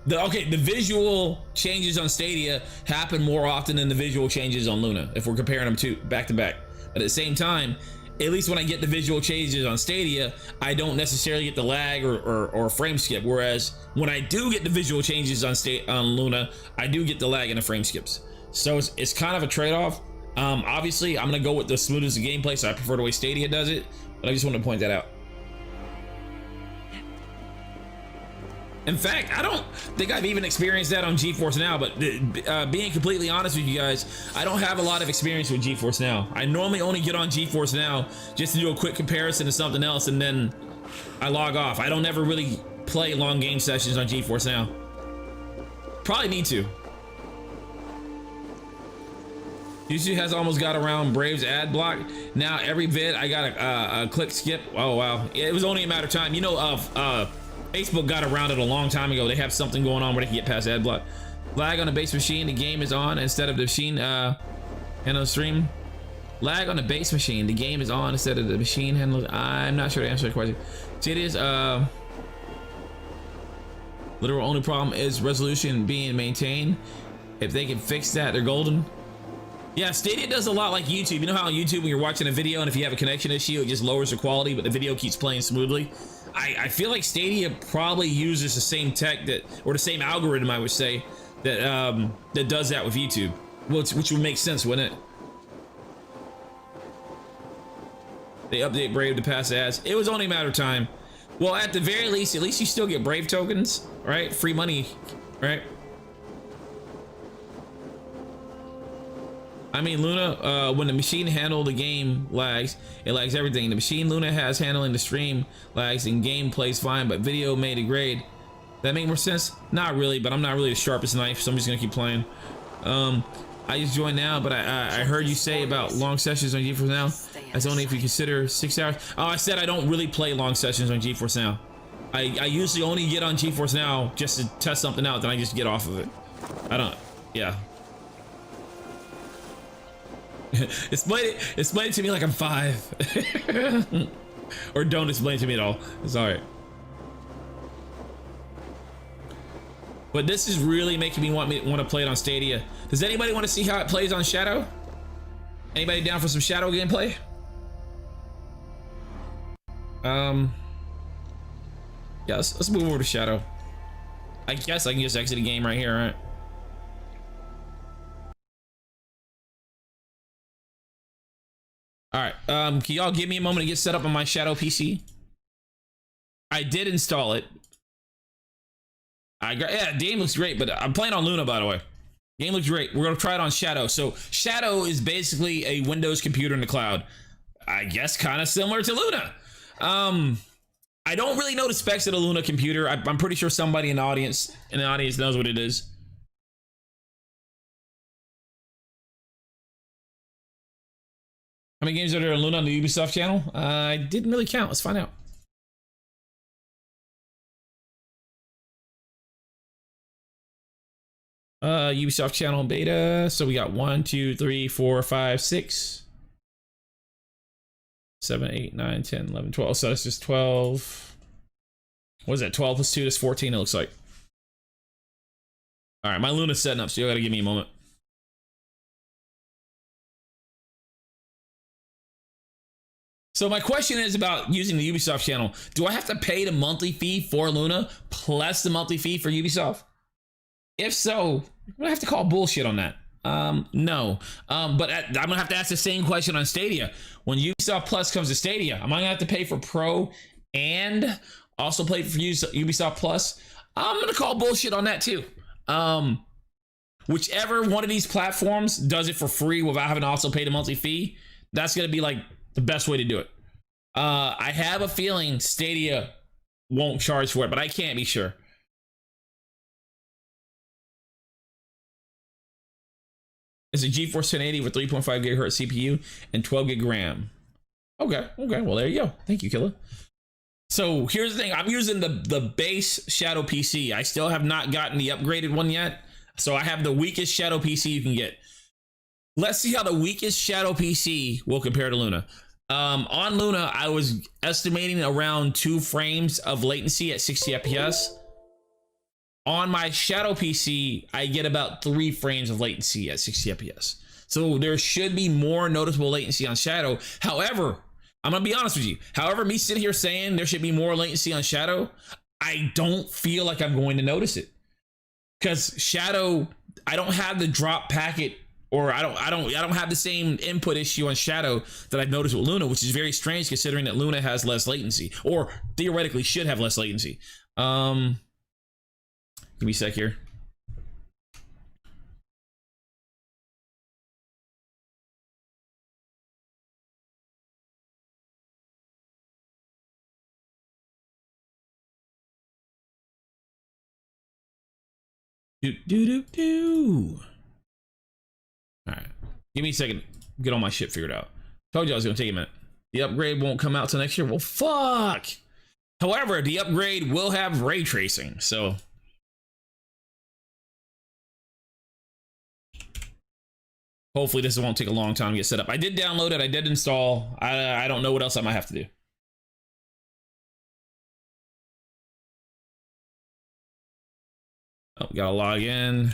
The visual changes on Stadia happen more often than the visual changes on Luna, if we're comparing them back to back. But at the same time, at least when I get the visual changes on Stadia, I don't necessarily get the lag or frame skip. Whereas when I do get the visual changes on Luna, I do get the lag and the frame skips. So it's kind of a trade-off. Obviously, I'm gonna go with the smoothest gameplay, so I prefer the way Stadia does it. But I just wanted to point that out. In fact, I don't think I've even experienced that on GeForce Now, but being completely honest with you guys, I don't have a lot of experience with GeForce Now. I normally only get on GeForce Now just to do a quick comparison to something else, and then I log off. I don't ever really play long game sessions on GeForce Now. Probably need to. YouTube has almost got around Brave's ad block. Now every vid I got a click skip. Oh wow, it was only a matter of time. You know, Facebook got around it a long time ago. They have something going on where they can get past ad block. Lag on a base machine, the game is on instead of the machine handle stream. Lag on the base machine, the game is on instead of the machine handle. I'm not sure to answer the question. See, it is literal only problem is resolution being maintained. If they can fix that, they're golden. Yeah, Stadia does a lot like YouTube. You know how on YouTube when you're watching a video and if you have a connection issue, it just lowers the quality, but the video keeps playing smoothly. I feel like Stadia probably uses the same tech or the same algorithm, I would say, that that does that with YouTube, which would make sense, wouldn't it? They update Brave to pass ads. It was only a matter of time. Well, at the very least, you still get Brave tokens, right? Free money, right? I mean, Luna, when the machine handle the game lags, it lags everything. The machine Luna has handling the stream lags and game plays fine, but video may degrade. That make more sense? Not really, but I'm not really the sharpest knife, so I'm just gonna keep playing. I just joined now, but I heard you say about long sessions on GeForce Now. That's only if you consider 6 hours. Oh, I said I don't really play long sessions on GeForce Now. I usually only get on GeForce Now just to test something out, then I just get off of it. I don't, yeah. Explain it to me like I'm 5. Or don't explain it to me at all. It's alright. But this is really making me want to play it on Stadia. Does anybody want to see how it plays on Shadow? Anybody down for some Shadow gameplay? Yeah, let's move over to Shadow. I guess I can just exit the game right here, right? All right, can y'all give me a moment to get set up on my Shadow PC? I did install it. Yeah, game looks great, but I'm playing on Luna, by the way. Game looks great. We're gonna try it on Shadow. So Shadow is basically a Windows computer in the cloud. I guess kind of similar to Luna. I don't really know the specs of the Luna computer. I'm pretty sure somebody in the audience knows what it is. How many games are there on Luna on the Ubisoft channel? I didn't really count. Let's find out. Ubisoft channel beta. So we got 1, 2, 3, 4, 5, 6, 7, 8, 9, 10, 11, 12. So that's just 12. What is that? 12 plus 2, that's 14, it looks like. All right, my Luna's setting up, so you gotta give me a moment. So my question is about using the Ubisoft channel. Do I have to pay the monthly fee for Luna plus the monthly fee for Ubisoft? If so, I'm gonna have to call bullshit on that. No. But I'm gonna have to ask the same question on Stadia. When Ubisoft Plus comes to Stadia, am I gonna have to pay for Pro and also pay for Ubisoft Plus? I'm gonna call bullshit on that too. Whichever one of these platforms does it for free without having to also pay the monthly fee, that's gonna be like the best way to do it. I have a feeling Stadia won't charge for it, but I can't be sure. It's a GeForce 1080 with 3.5 gigahertz CPU and 12 gig RAM. Okay, well there you go. Thank you, Killa. So here's the thing, I'm using the base Shadow PC. I still have not gotten the upgraded one yet. So I have the weakest Shadow PC you can get. Let's see how the weakest Shadow PC will compare to Luna. On Luna, I was estimating around 2 frames of latency at 60 FPS. On my Shadow PC, I get about 3 frames of latency at 60 FPS. So there should be more noticeable latency on Shadow. However, I'm gonna be honest with you. However, me sitting here saying there should be more latency on Shadow, I don't feel like I'm going to notice it. Because Shadow, I don't have the drop packet, or I don't have the same input issue on Shadow that I've noticed with Luna, which is very strange considering that Luna has less latency, or theoretically should have less latency. Give me a sec here. All right, give me a second. Get all my shit figured out. Told you I was gonna take a minute. The upgrade won't come out till next year. Well, fuck. However, the upgrade will have ray tracing, so hopefully this won't take a long time to get set up. I did download it. I did install. I don't know what else I might have to do. Oh, we gotta log in.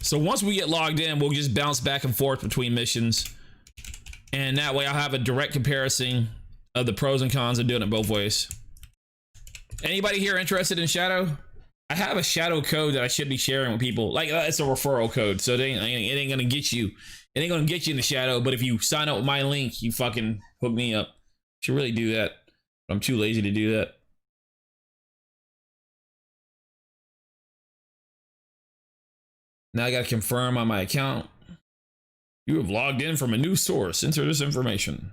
So once we get logged in, we'll just bounce back and forth between missions. And that way I'll have a direct comparison of the pros and cons of doing it both ways. Anybody here interested in Shadow? I have a Shadow code that I should be sharing with people. Like, it's a referral code, so it ain't gonna get you. It ain't gonna get you into Shadow, but if you sign up with my link, you fucking hook me up. Should really do that. But I'm too lazy to do that. Now I gotta confirm on my account. You have logged in from a new source. Enter this information.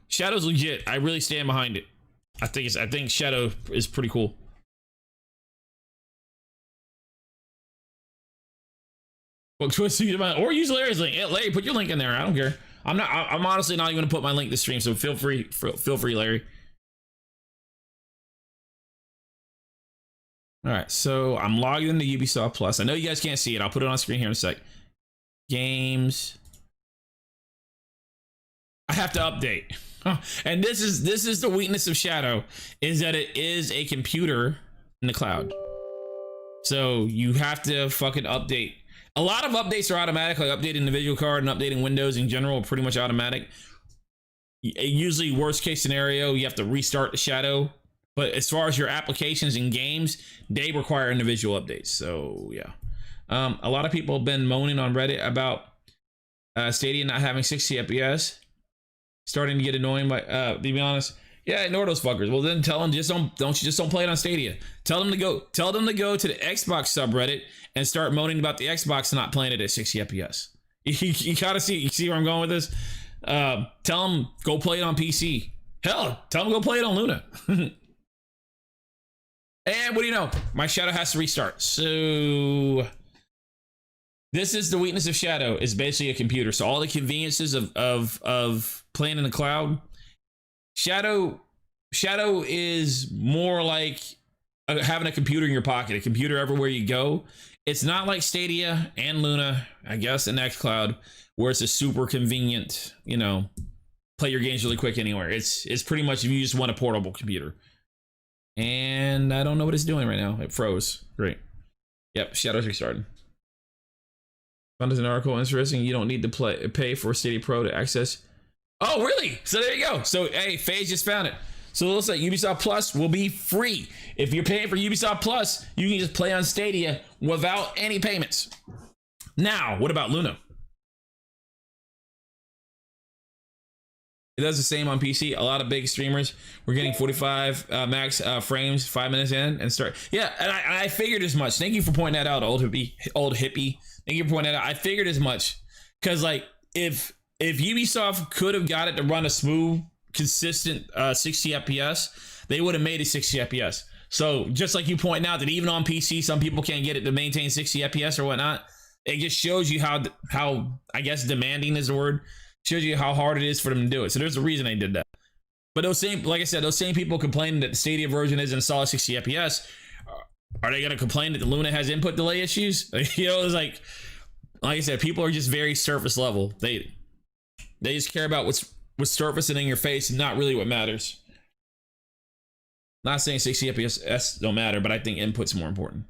Shadow's legit. I really stand behind it. I think Shadow is pretty cool. Well, Twiz, or use Larry's link. Yeah, Larry, put your link in there. I don't care. I'm honestly not even gonna put my link to stream, so feel free, Larry. All right, so I'm logged into Ubisoft Plus. I know you guys can't see it. I'll put it on screen here in a sec. Games. I have to update. And this is the weakness of Shadow, is that it is a computer in the cloud. So you have to fucking update. A lot of updates are automatic, like updating the visual card and updating Windows in general are pretty much automatic. Usually worst case scenario, you have to restart the Shadow. But as far as your applications and games, they require individual updates. So yeah, a lot of people have been moaning on Reddit about Stadia not having 60 FPS. Starting to get annoying. By to be honest, yeah, ignore those fuckers. Well, then tell them don't play it on Stadia. Tell them to go to the Xbox subreddit and start moaning about the Xbox not playing it at 60 FPS. You gotta see where I'm going with this. Tell them go play it on PC. Hell, tell them go play it on Luna. And what do you know? My Shadow has to restart. So this is the weakness of Shadow, is basically a computer. So all the conveniences of playing in the cloud, Shadow is more like having a computer in your pocket, a computer everywhere you go. It's not like Stadia and Luna, I guess, and xCloud, where it's a super convenient, you know, play your games really quick anywhere. It's pretty much if you just want a portable computer. And I don't know what it's doing right now. It froze. Great. Yep, Shadow's restarted. Found an article interesting. You don't need to pay for Stadia Pro to access. Oh, really? So there you go. So hey, FaZe just found it. So it looks like Ubisoft Plus will be free. If you're paying for Ubisoft Plus, you can just play on Stadia without any payments. Now, what about Luna? It does the same on PC. A lot of big streamers were getting 45 max frames 5 minutes in and start. Yeah, and I figured as much. Thank you for pointing that out, old hippie. Thank you for pointing that out. I figured as much, because like if Ubisoft could have got it to run a smooth, consistent 60 FPS, they would have made it 60 FPS. So just like you point out that even on PC, some people can't get it to maintain 60 FPS or whatnot. It just shows you how I guess demanding is the word. Shows you how hard it is for them to do it. So there's a reason they did that. But those same, like I said, those same people complaining that the Stadia version isn't a solid 60 FPS, are they going to complain that the Luna has input delay issues? You know, it's like I said, people are just very surface level. They just care about what's surfacing in your face and not really what matters. Not saying 60 FPS don't matter, but I think input's more important.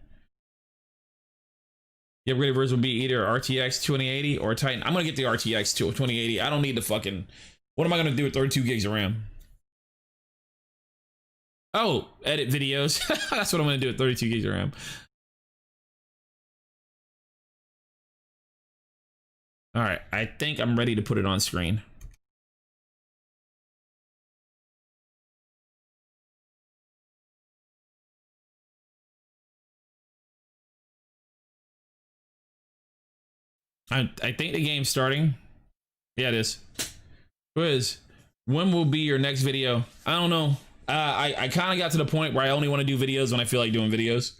The upgraded version will be either RTX 2080 or Titan. I'm gonna get the RTX 2080. I don't need the fucking. What am I gonna do with 32 gigs of RAM? Oh, edit videos. That's what I'm gonna do with 32 gigs of RAM. All right, I think I'm ready to put it on screen. I think the game's starting. Yeah, it is. Twiz, when will be your next video? I don't know. I kind of got to the point where I only want to do videos when I feel like doing videos.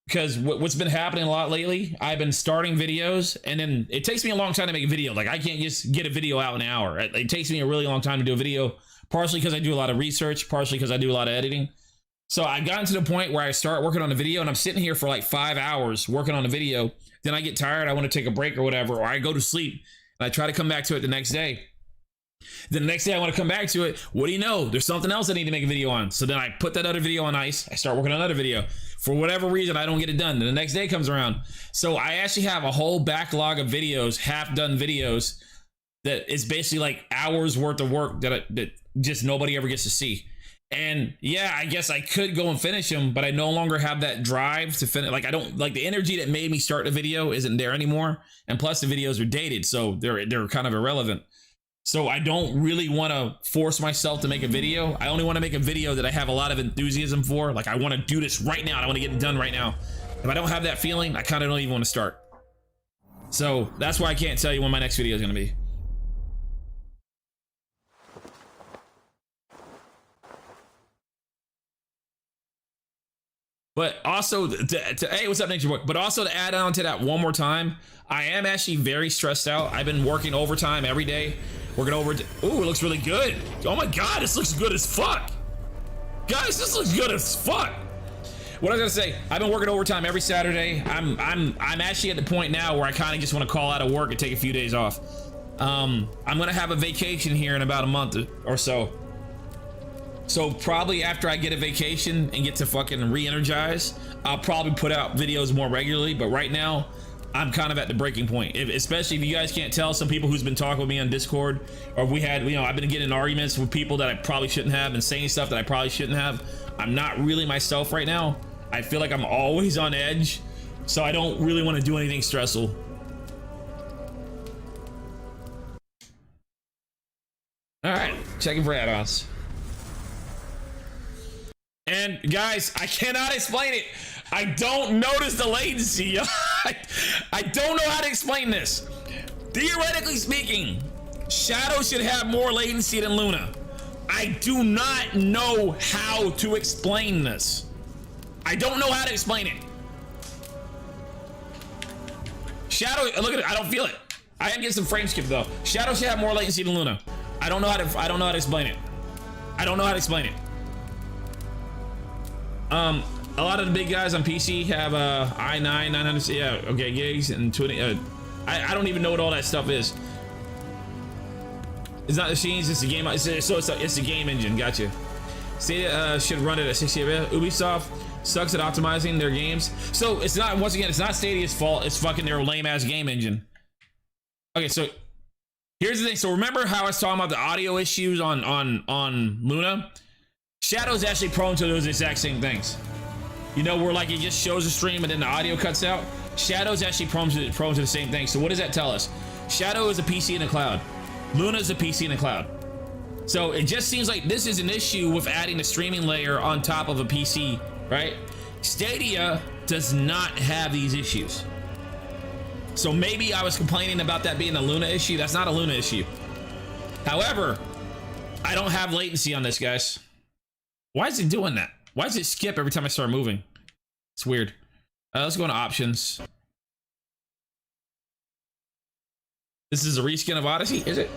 Because what's been happening a lot lately, I've been starting videos and then it takes me a long time to make a video. Like I can't just get a video out in an hour. It takes me a really long time to do a video, partially because I do a lot of research, partially because I do a lot of editing. So I've gotten to the point where I start working on the video and I'm sitting here for like 5 hours working on the video. Then I get tired, I want to take a break or whatever, or I go to sleep and I try to come back to it the next day. Then the next day I want to come back to it. What do you know? There's something else I need to make a video on. So then I put that other video on ice. I start working on another video. For whatever reason, I don't get it done. Then the next day comes around. So I actually have a whole backlog of videos, half done videos, that is basically like hours worth of work that just nobody ever gets to see. And yeah, I guess I could go and finish them, but I no longer have that drive to finish. Like I don't like the energy that made me start the video isn't there anymore. And plus the videos are dated, so they're kind of irrelevant. So I don't really want to force myself to make a video. I only want to make a video that I have a lot of enthusiasm for. Like I want to do this right now. I want to get it done right now. If I don't have that feeling, I kind of don't even want to start. So that's why I can't tell you when my next video is going to be. But also, hey, what's up, Nature Boy? But also to add on to that one more time, I am actually very stressed out. I've been working overtime every day. Working over. Ooh, it looks really good. Oh my God, this looks good as fuck. Guys, this looks good as fuck. What I was gonna say, I've been working overtime every Saturday. I'm actually at the point now where I kind of just want to call out of work and take a few days off. I'm gonna have a vacation here in about a month or so. So probably after I get a vacation and get to fucking re-energize, I'll probably put out videos more regularly. But right now, I'm kind of at the breaking point. Especially if you guys can't tell, some people who's been talking with me on Discord, or we had, you know, I've been getting in arguments with people that I probably shouldn't have and saying stuff that I probably shouldn't have. I'm not really myself right now. I feel like I'm always on edge, so I don't really want to do anything stressful. All right, checking for add-ons. And guys, I cannot explain it. I don't notice the latency. I don't know how to explain this. Theoretically speaking, Shadow should have more latency than Luna. I do not know how to explain this. I don't know how to explain it. Shadow, look at it. I don't feel it. I am getting some frame skip though. Shadow should have more latency than Luna. I don't know how to explain it. I don't know how to explain it. A lot of the big guys on PC have i9 900, yeah, okay, gigs and 20. I don't even know what all that stuff is. It's not machines, it's the game. It's the game engine. Gotcha. Stadia should run it at 60 FPS. Ubisoft sucks at optimizing their games. So it's not, once again, it's not Stadia's fault. It's fucking their lame ass game engine. Okay, so here's the thing. So remember how I was talking about the audio issues on Luna? Shadow's actually prone to those exact same things. You know, where like it just shows the stream and then the audio cuts out. Shadow's actually prone to the same thing. So what does that tell us? Shadow is a PC in the cloud. Luna is a PC in the cloud. So it just seems like this is an issue with adding a streaming layer on top of a PC, right? Stadia does not have these issues. So maybe I was complaining about that being a Luna issue. That's not a Luna issue. However, I don't have latency on this, guys. Why is it doing that? Why does it skip every time I start moving? It's weird. Let's go into options. This is a reskin of Odyssey, is it?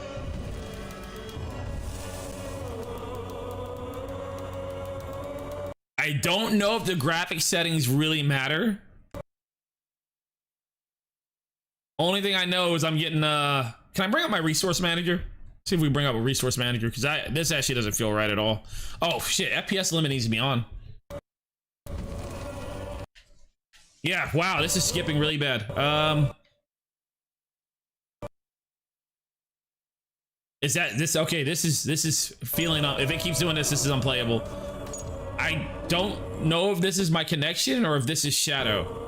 I don't know if the graphic settings really matter. Only thing I know is I'm getting, can I bring up my resource manager? See if we bring up a resource manager, because this actually doesn't feel right at all. Oh shit, FPS limit needs to be on. Yeah, wow, this is skipping really bad. Is that this? Okay, this is feeling up. If it keeps doing this, this is unplayable. I don't know if this is my connection or if this is Shadow.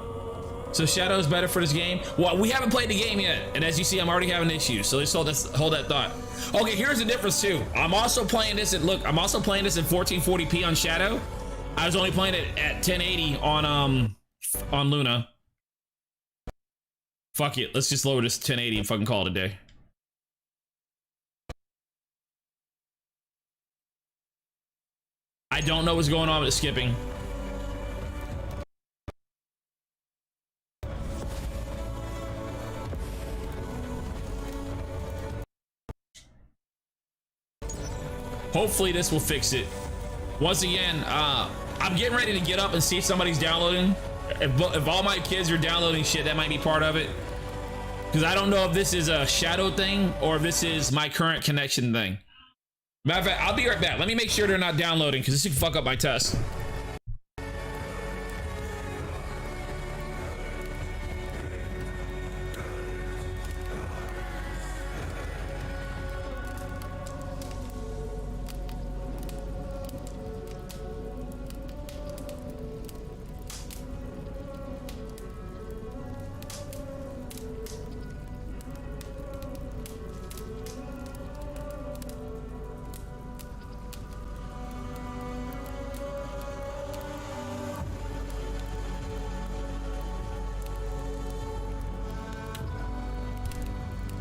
So Shadow is better for this game. Well, we haven't played the game yet, and as you see, I'm already having issues. So let's hold that thought. Okay, here's the difference too. I'm also playing this at 1440p on Shadow. I was only playing it at 1080 on Luna. Fuck it, let's just lower this to 1080 and fucking call it a day. I don't know what's going on with the skipping. Hopefully this will fix it. Once again, I'm getting ready to get up and see if somebody's downloading. If all my kids are downloading shit, that might be part of it. Because I don't know if this is a Shadow thing or if this is my current connection thing. Matter of fact, I'll be right back. Let me make sure they're not downloading because this can fuck up my test.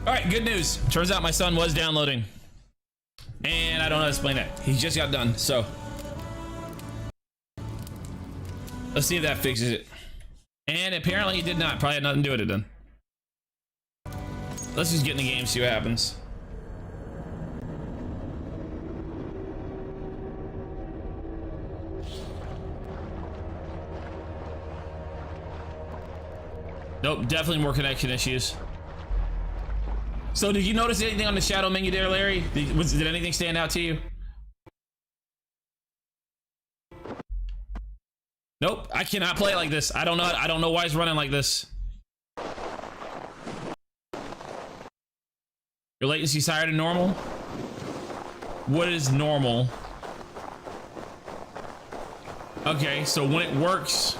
All right, good news. Turns out my son was downloading. And I don't know how to explain that. He just got done, so. Let's see if that fixes it. And apparently it did not. Probably had nothing to do with it then. Let's just get in the game, see what happens. Nope, definitely more connection issues. So did you notice anything on the Shadow menu there, Larry? Did anything stand out to you? Nope, I cannot play it like this. I don't know why it's running like this. Your latency's higher than normal? What is normal? Okay, so when it works.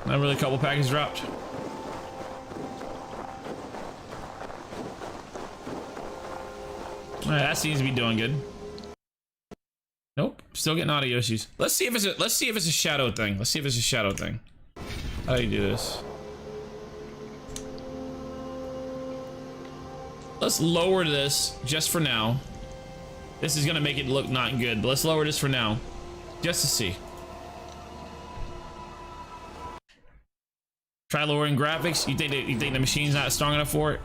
Not really, a couple packets dropped. All right, that seems to be doing good. Nope, still getting audio issues. Let's see if it's a Shadow thing. Let's see if it's a Shadow thing. How do you do this? Let's lower this just for now. This is gonna make it look not good, but let's lower this for now, just to see. Try lowering graphics. You think the machine's not strong enough for it?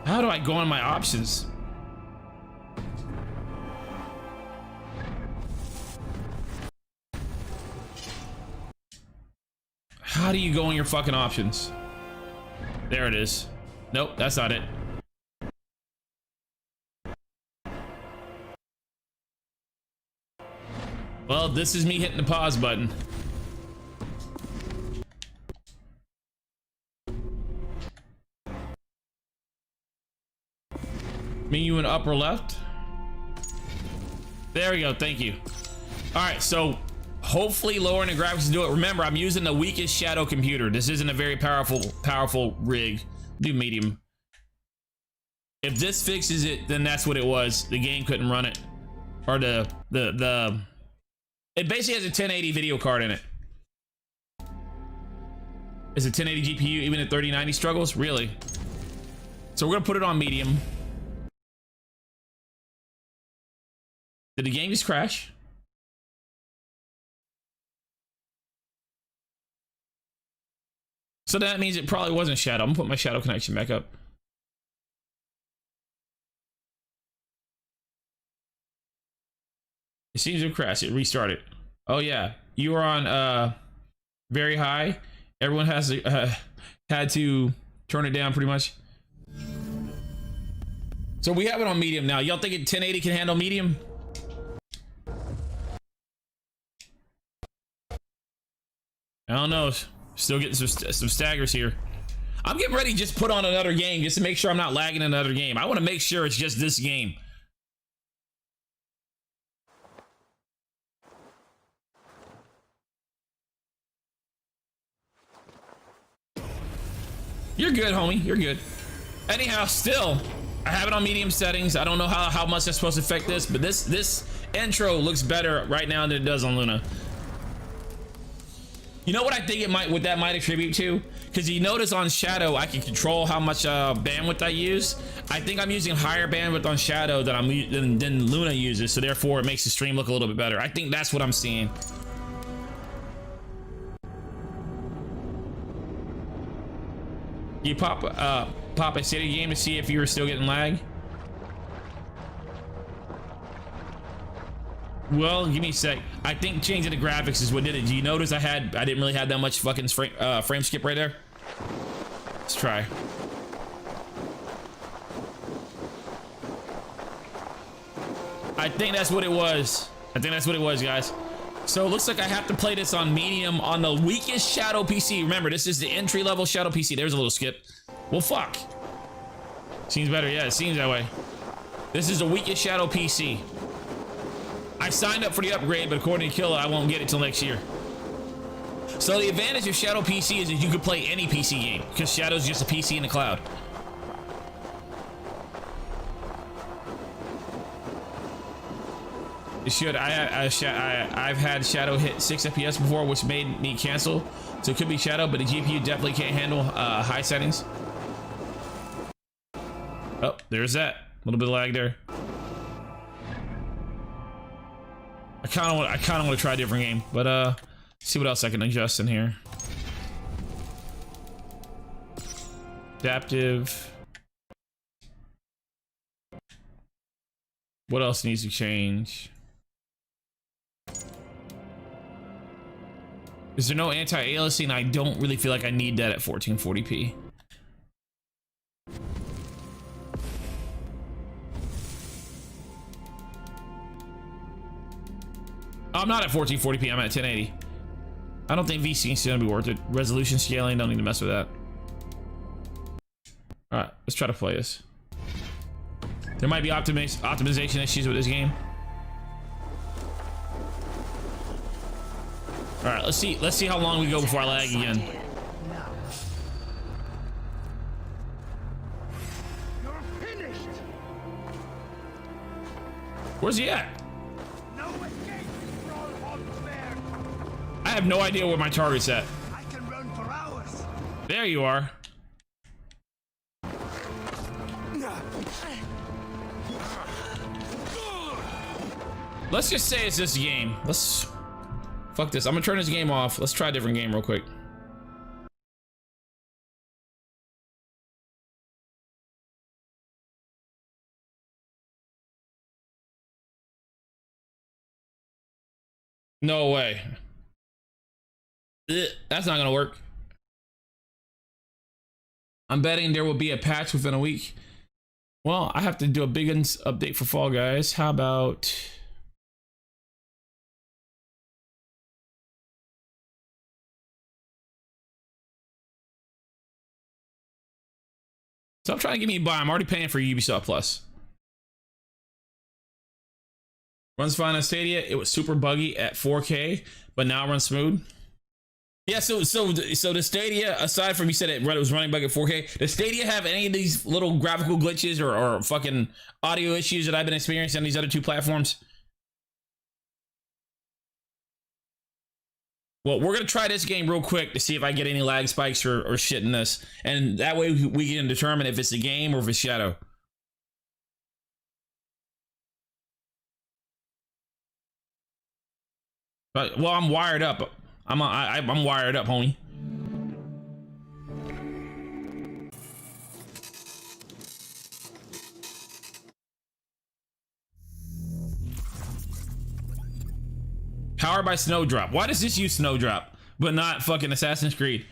How do I go on my options? How do you go on your fucking options? There it is. Nope, that's not it. Well, this is me hitting the pause button. Menu in upper left. There we go, thank you. All right, so hopefully lowering the graphics to do it. Remember, I'm using the weakest Shadow computer. This isn't a very powerful rig. Do medium. If this fixes it, then that's what it was. The game couldn't run it. Or it basically has a 1080 video card in it. Is a 1080 GPU even at 3090 struggles? Really? So we're gonna put it on medium. Did the game just crash? So that means it probably wasn't Shadow. I'm gonna put my Shadow connection back up. It seems to have crashed. It restarted. Oh yeah, you were on very high. Everyone has had to turn it down pretty much. So we have it on medium now. Y'all think 1080 can handle medium? I don't know. Still getting some staggers here. I'm getting ready to just put on another game just to make sure I'm not lagging another game. I want to make sure it's just this game. You're good, homie. You're good. Anyhow, still, I have it on medium settings. I don't know how much that's supposed to affect this, but this intro looks better right now than it does on Luna. You know what I think that might attribute to? Because you notice on Shadow, I can control how much bandwidth I use. I think I'm using higher bandwidth on Shadow than Luna uses, so therefore it makes the stream look a little bit better. I think that's what I'm seeing. You pop a Stadia game to see if you were still getting lag? Well, give me a sec. I think changing the graphics is what did it. Do you notice I didn't really have that much fucking frame skip right there? Let's try. I think that's what it was. Guys. So it looks like I have to play this on medium on the weakest Shadow PC. Remember, this is the entry-level Shadow PC. There's a little skip. Well, fuck. Seems better. Yeah, it seems that way. This is the weakest Shadow PC. I signed up for the upgrade, but according to Killa, I won't get it till next year. So the advantage of Shadow PC is that you can play any PC game, because Shadow's just a PC in the cloud. It should. I've had Shadow hit 6 FPS before, which made me cancel. So it could be Shadow, but the GPU definitely can't handle high settings. Oh, there's that. A little bit of lag there. I kind of want to try a different game, but see what else I can adjust in here. Adaptive. What else needs to change? Is there no anti-aliasing? I don't really feel like I need that at 1440p. I'm not at 1440p, I'm at 1080. I don't think VC is gonna be worth it. Resolution scaling, don't need to mess with that. Alright, let's try to play this. There might be optimization issues with this game. Alright, let's see how long we go before I lag again. Where's he at? I have no idea where my target's at. I can run for hours. There you are. Let's just say it's this game. Fuck this. I'm gonna turn this game off. Let's try a different game real quick. No way. That's not gonna work. I'm betting there will be a patch within a week. Well, I have to do a big update for Fall Guys. How about... Stop trying to get me by. I'm already paying for Ubisoft Plus. Runs fine on Stadia. It was super buggy at 4K, but now it runs smooth. Yeah, so the Stadia, aside from you said it was running bug at 4K, does Stadia have any of these little graphical glitches or fucking audio issues that I've been experiencing on these other two platforms? Well, we're gonna try this game real quick to see if I get any lag spikes or shit in this, and that way we can determine if it's the game or if it's Shadow. But well, I'm wired up. I'm wired up, homie. Powered by Snowdrop. Why does this use Snowdrop, but not fucking Assassin's Creed?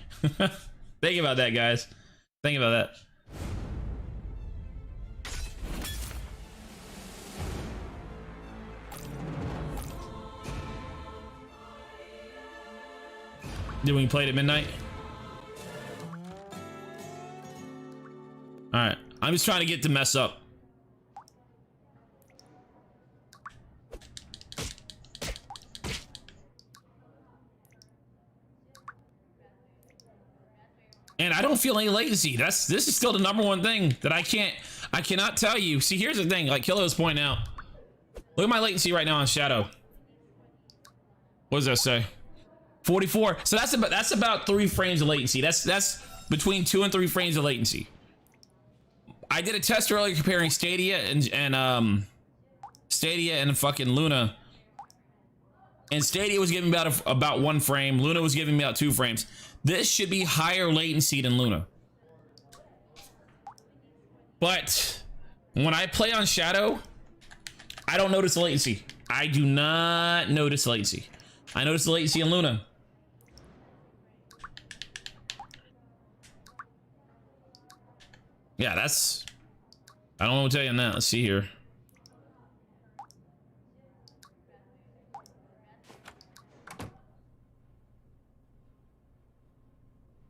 Think about that, guys. Think about that. Did we play it at midnight? All right, I'm just trying to get the mess up. And I don't feel any latency. This is still the #1 thing that I cannot tell you. See, here's the thing, like Kilo was pointing out. Look at my latency right now on Shadow. What does that say? 44. So that's about 3 frames of latency. That's between 2 and 3 frames of latency. I did a test earlier comparing Stadia and fucking Luna. And Stadia was giving me about 1 frame. Luna was giving me about 2 frames. This should be higher latency than Luna. But when I play on Shadow, I don't notice the latency. I do not notice latency. I notice the latency in Luna. Yeah, that's... I don't know what to tell you on that. Let's see here.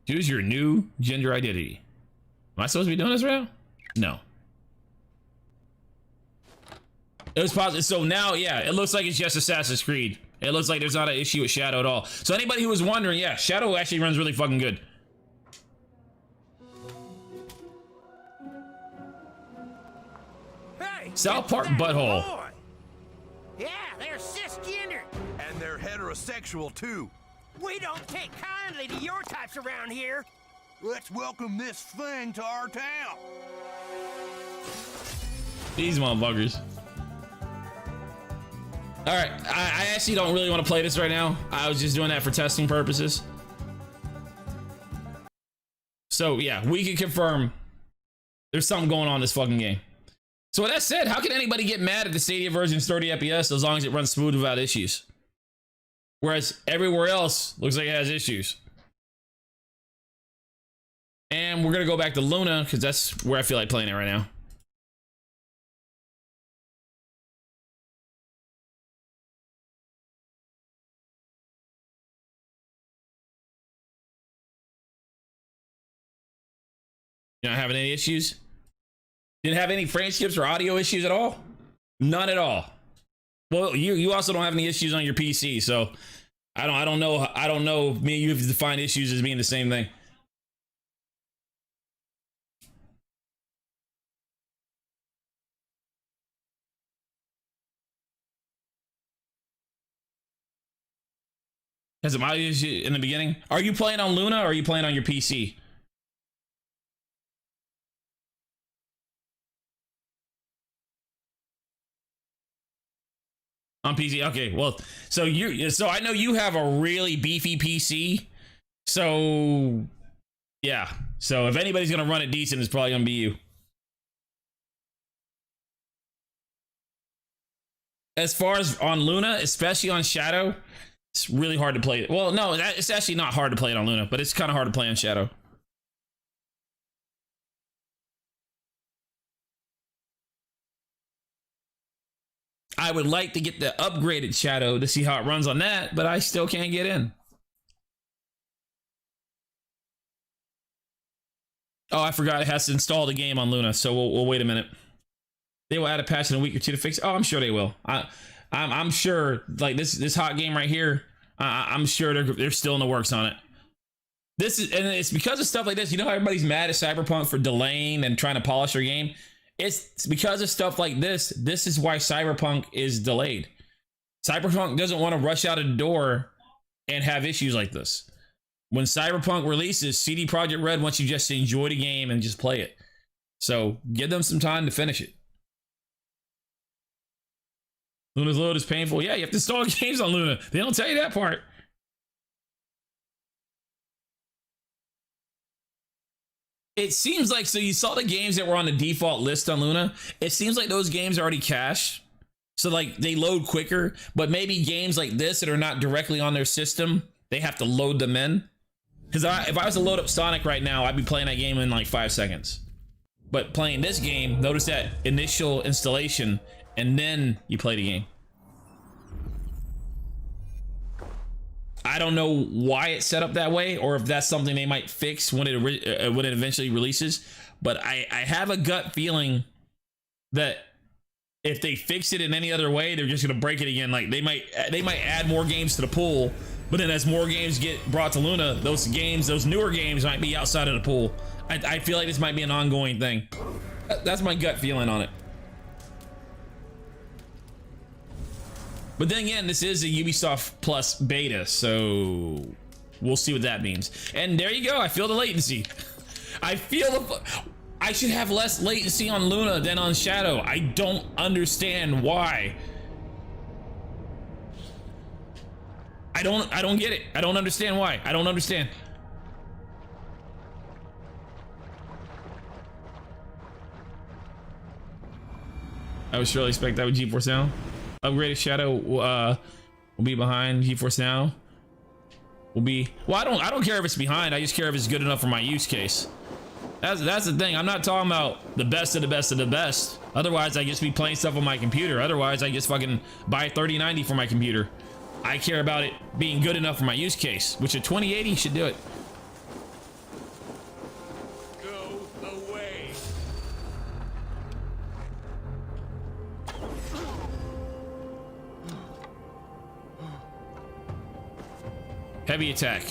Choose your new gender identity. Am I supposed to be doing this right now? No. It was positive. So now, yeah, it looks like it's just Assassin's Creed. It looks like there's not an issue with Shadow at all. So anybody who was wondering, yeah, Shadow actually runs really fucking good. Hey, South Park butthole. boy. Yeah, they're cisgender. And they're heterosexual too. We don't take kindly to your types around here. Let's welcome this thing to our town. These motherfuckers. All right, I actually don't really want to play this right now. I was just doing that for testing purposes. So yeah, we can confirm there's something going on in this fucking game. So with that said, how can anybody get mad at the Stadia version 30 FPS as long as it runs smooth without issues? Whereas everywhere else looks like it has issues. And we're gonna go back to Luna because that's where I feel like playing it right now. You're not having any issues? Didn't have any frame skips or audio issues at all? None at all. Well, you also don't have any issues on your PC, so I don't know. Me and you have defined issues as being the same thing. Has it audio issue in the beginning? Are you playing on Luna or are you playing on your PC? On PC, okay. Well, so I know you have a really beefy PC. So yeah. So if anybody's gonna run it decent, it's probably gonna be you. As far as on Luna, especially on Shadow, it's really hard to play it. Well, no, it's actually not hard to play it on Luna, but it's kind of hard to play on Shadow. I would like to get the upgraded Shadow to see how it runs on that, but I still can't get in. Oh, I forgot it has to install the game on Luna, so we'll wait a minute. They will add a patch in a week or 2 to fix it. Oh, I'm sure they will. I'm sure, like this hot game right here, I'm sure they're still in the works on it. And it's because of stuff like this. You know how everybody's mad at Cyberpunk for delaying and trying to polish their game? It's because of stuff like this. This is why Cyberpunk is delayed. Cyberpunk doesn't want to rush out a door and have issues like this. When Cyberpunk releases, CD Projekt Red wants you just to enjoy the game and just play it. So give them some time to finish it. Luna's load is painful. Yeah, you have to install games on Luna. They don't tell you that part. It seems like, so you saw the games that were on the default list on Luna. It seems like those games are already cached. So like they load quicker, but maybe games like this that are not directly on their system, they have to load them in. Because if I was to load up Sonic right now, I'd be playing that game in like 5 seconds. But playing this game, notice that initial installation, and then you play the game. I don't know why it's set up that way, or if that's something they might fix when it eventually releases. But I have a gut feeling that if they fix it in any other way, they're just gonna break it again. Like they might add more games to the pool, but then as more games get brought to Luna, those newer games might be outside of the pool. I feel like this might be an ongoing thing. That's my gut feeling on it. But then again, this is a Ubisoft Plus beta, so we'll see what that means. And there you go. I feel the latency. I should have less latency on Luna than on Shadow. I don't understand why. I don't get it. I don't understand why. I don't understand. I would surely expect that with GeForce Now. Upgraded Shadow will be behind GeForce Now. Will be, well, I don't care if it's behind. I just care if it's good enough for my use case. That's the thing. I'm not talking about the best of the best of the best. Otherwise, I just be playing stuff on my computer. Otherwise, I just fucking buy 3090 for my computer. I care about it being good enough for my use case, which a 2080 should do it. Go away. Heavy attack.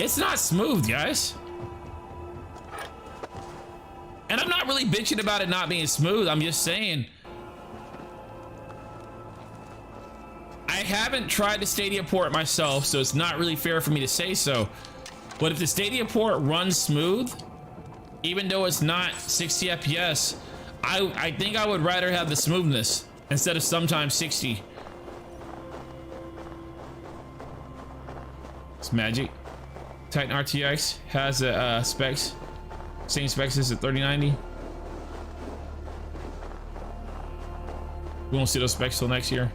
It's not smooth, guys. And I'm not really bitching about it not being smooth. I'm just saying. I haven't tried the Stadia port myself, so it's not really fair for me to say so. But if the Stadia port runs smooth, even though it's not 60 FPS, I think I would rather have the smoothness instead of sometimes 60. It's magic. Titan RTX has specs, same specs as the 3090. We won't see those specs till next year.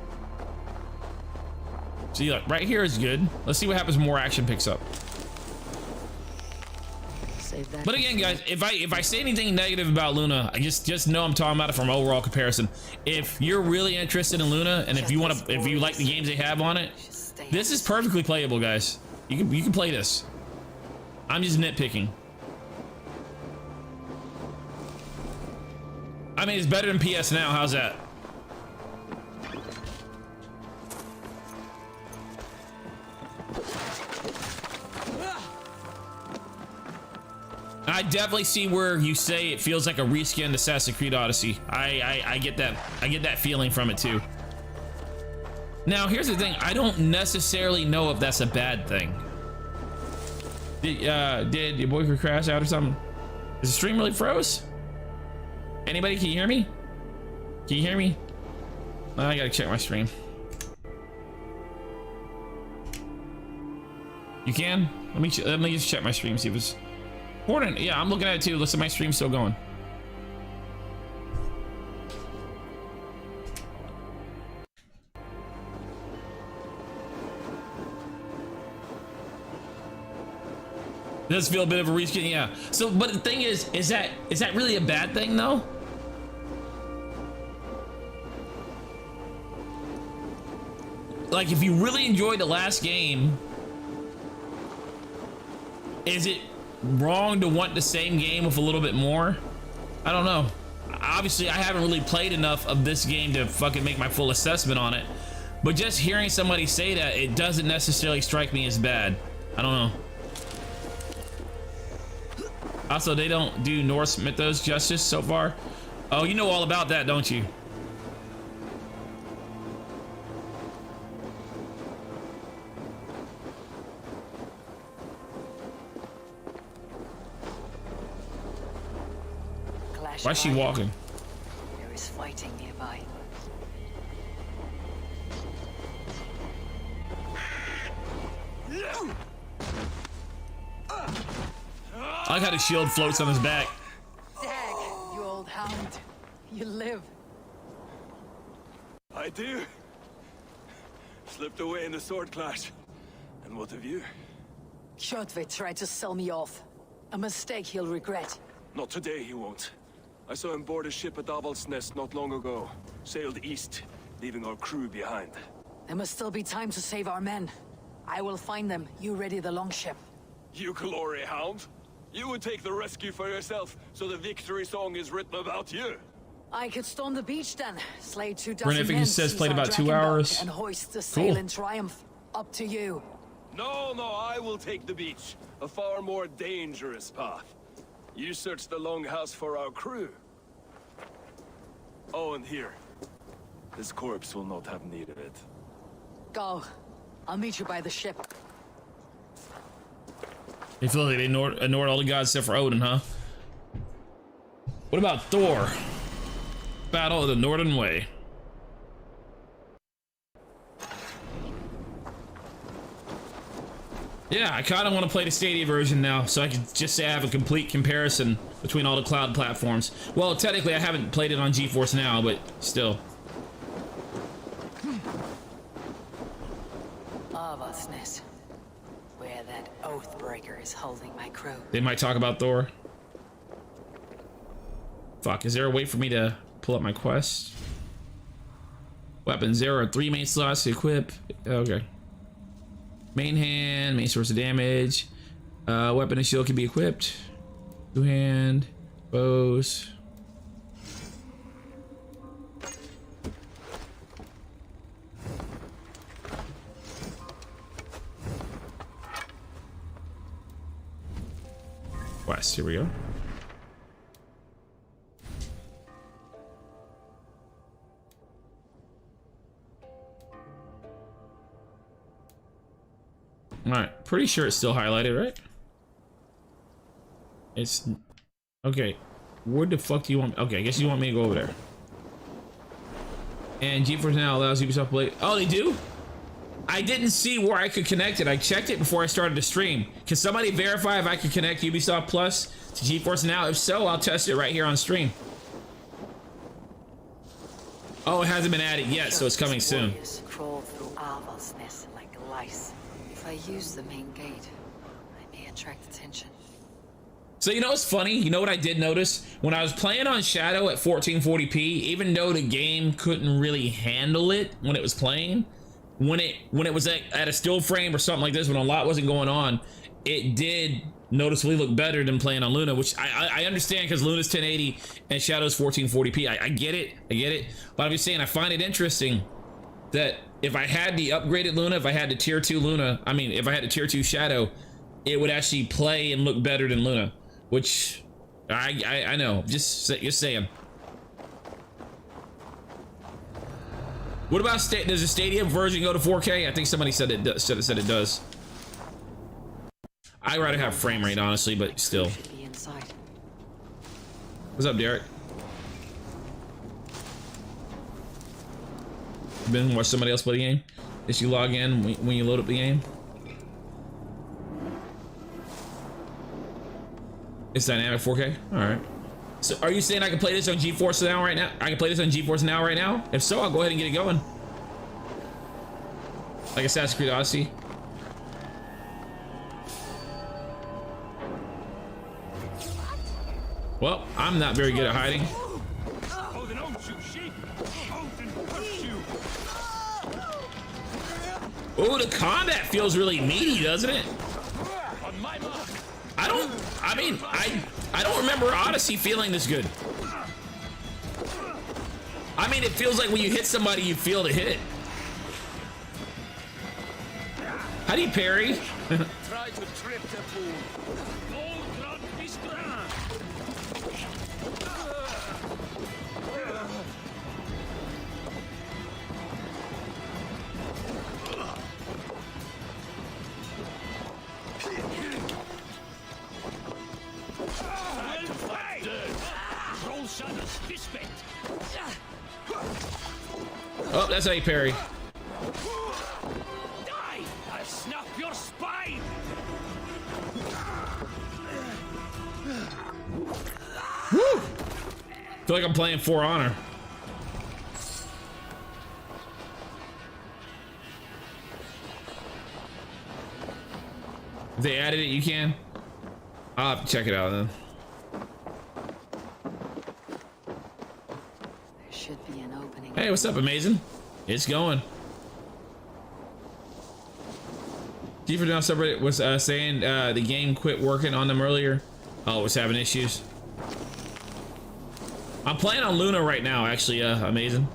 See, look, right here is good. Let's see what happens when more action picks up. But again, guys, if I say anything negative about Luna, I just know I'm talking about it from overall comparison. If you're really interested in Luna, and if you like the games they have on it, this is perfectly playable, guys. You can play this. I'm just nitpicking. I mean, it's better than PS Now. How's that? I definitely see where you say it feels like a reskinned Assassin's Creed Odyssey. I get that. I get that feeling from it too. Now, here's the thing. I don't necessarily know if that's a bad thing. Did your boy crash out or something? Is the stream really froze? Anybody, can you hear me? Can you hear me? I gotta check my stream. You can? Let me just check my stream, see if it's important. Yeah, I'm looking at it too. Looks like my stream's still going. It does feel a bit of a reskin, yeah. So, but the thing is that really a bad thing though? Like, if you really enjoyed the last game, is it wrong to want the same game with a little bit more? I don't know. Obviously, I haven't really played enough of this game to fucking make my full assessment on it. But just hearing somebody say that, it doesn't necessarily strike me as bad. I don't know. Also, they don't do Norse mythos justice so far. Oh, you know all about that, don't you? Why is she walking? There is fighting nearby. I like how the shield floats on his back. Dag, you old hound. You live. I do. Slipped away in the sword clash. And what of you? Kjotve tried to sell me off. A mistake he'll regret. Not today, he won't. I saw him board a ship at Aval's Nest not long ago. Sailed east. leaving our crew behind. There must still be time to save our men. I will find them. You ready the longship. You glory hound? You would take the rescue for yourself, so the victory song is written about you. I could storm the beach then, slay 2 dozen Rennification men, says seize played our about 2 dragon boat, hours. and hoist the sail Cool. in triumph. Up to you. No, I will take the beach. A far more dangerous path. You search the longhouse for our crew. Oh, and here. This corpse will not have need of it. Go. I'll meet you by the ship. They feel like they ignored all the gods except for Odin, huh? What about Thor? Battle of the Northern Way. Yeah, I kind of want to play the Stadia version now, so I can just say I have a complete comparison between all the cloud platforms. Well, technically I haven't played it on GeForce Now, but still. Avasness. Where that Oathbreaker is holding my crew. They might talk about Thor. Fuck, is there a way for me to pull up my quest? Weapons, there are 3 main slots to equip. Okay. Main hand, main source of damage. Weapon and shield can be equipped. 2-hand, bows. Quest, here we go. Alright, pretty sure it's still highlighted, right? It's... Okay. Where the fuck do you want... Okay, I guess you want me to go over there. And GeForce Now allows Ubisoft Play... Oh, they do? I didn't see where I could connect it. I checked it before I started the stream. Can somebody verify if I could connect Ubisoft Plus to GeForce Now? If so, I'll test it right here on stream. Oh, it hasn't been added yet, so it's coming soon. Crawl through Avasness like lice. If I use the main gate, I may attract attention. So you know what's funny? You know what I did notice? When I was playing on Shadow at 1440p, even though the game couldn't really handle it when it was playing, when it was at a still frame or something like this, when a lot wasn't going on, it did noticeably look better than playing on Luna, which I understand because Luna's 1080 and Shadow's 1440p. I get it. But I'm just saying I find it interesting that if I had the upgraded Luna, if I had the tier 2 Luna, I mean, if I had the tier 2 Shadow, it would actually play and look better than Luna, which I know, just saying. What about does the Stadia version go to 4K? I think somebody said it does. Said it does. I'd rather have frame rate, honestly, but still. What's up, Derek? Been watch somebody else play the game? Did you log in when you load up the game? It's dynamic 4K? Alright. So are you saying I can play this on GeForce Now right now? I can play this on GeForce Now right now? If so, I'll go ahead and get it going. Like Assassin's Creed Odyssey. Well, I'm not very good at hiding. Oh, the combat feels really meaty, doesn't it? I don't remember Odyssey feeling this good. I mean, it feels like when you hit somebody, you feel the hit. How do you parry? Try to trip the fool. Oh, that's how you parry. Die! I'll snap your spine! Woo! Feel like I'm playing For Honor. If they added it, you can. I'll have to check it out then. There should be an opening. Hey, what's up, Amazing? It's going. GeForce Now subreddit was saying the game quit working on them earlier. Oh, it was having issues. I'm playing on Luna right now, actually. Amazing.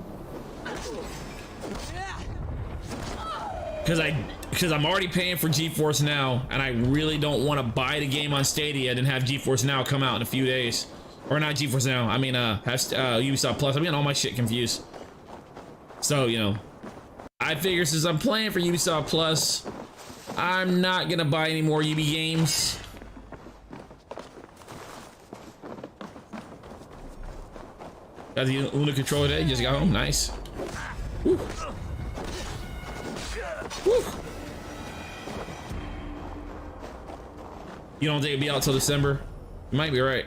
Because I'm already paying for GeForce Now, and I really don't want to buy the game on Stadia and have GeForce Now come out in a few days. Or not GeForce Now. I mean, have Ubisoft Plus. I'm getting all my shit confused. So, you know, I figure since I'm playing for Ubisoft Plus, I'm not gonna buy any more Ubi games. Got the Luna controller today. Just got home. Nice. Woo. Woo. You don't think it'll be out till December? You might be right.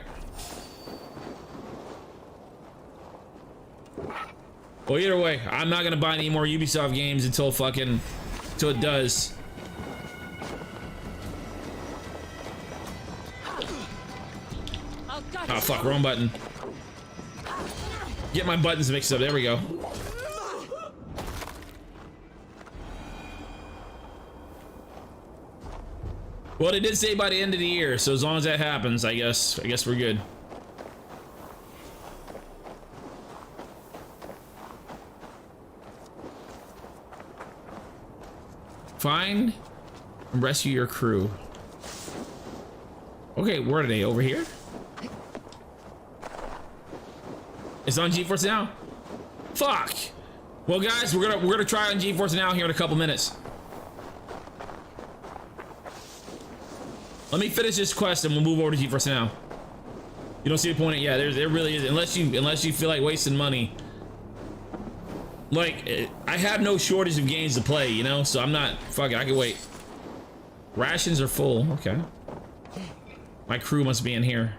Well, either way, I'm not gonna buy any more Ubisoft games until it does. Oh fuck, wrong button. Get my buttons mixed up. There we go. Well, they did say by the end of the year, so as long as that happens, I guess we're good. Find and rescue your crew. Okay, where are they? Over here? It's on GeForce Now? Fuck! Well guys, we're gonna try on GeForce Now here in a couple minutes. Let me finish this quest and we'll move over to GeForce Now. You don't see the point? Yeah, there really is. Unless you feel like wasting money. Like, I have no shortage of games to play, you know? So I'm not, fuck it, I can wait. Rations are full, okay. My crew must be in here.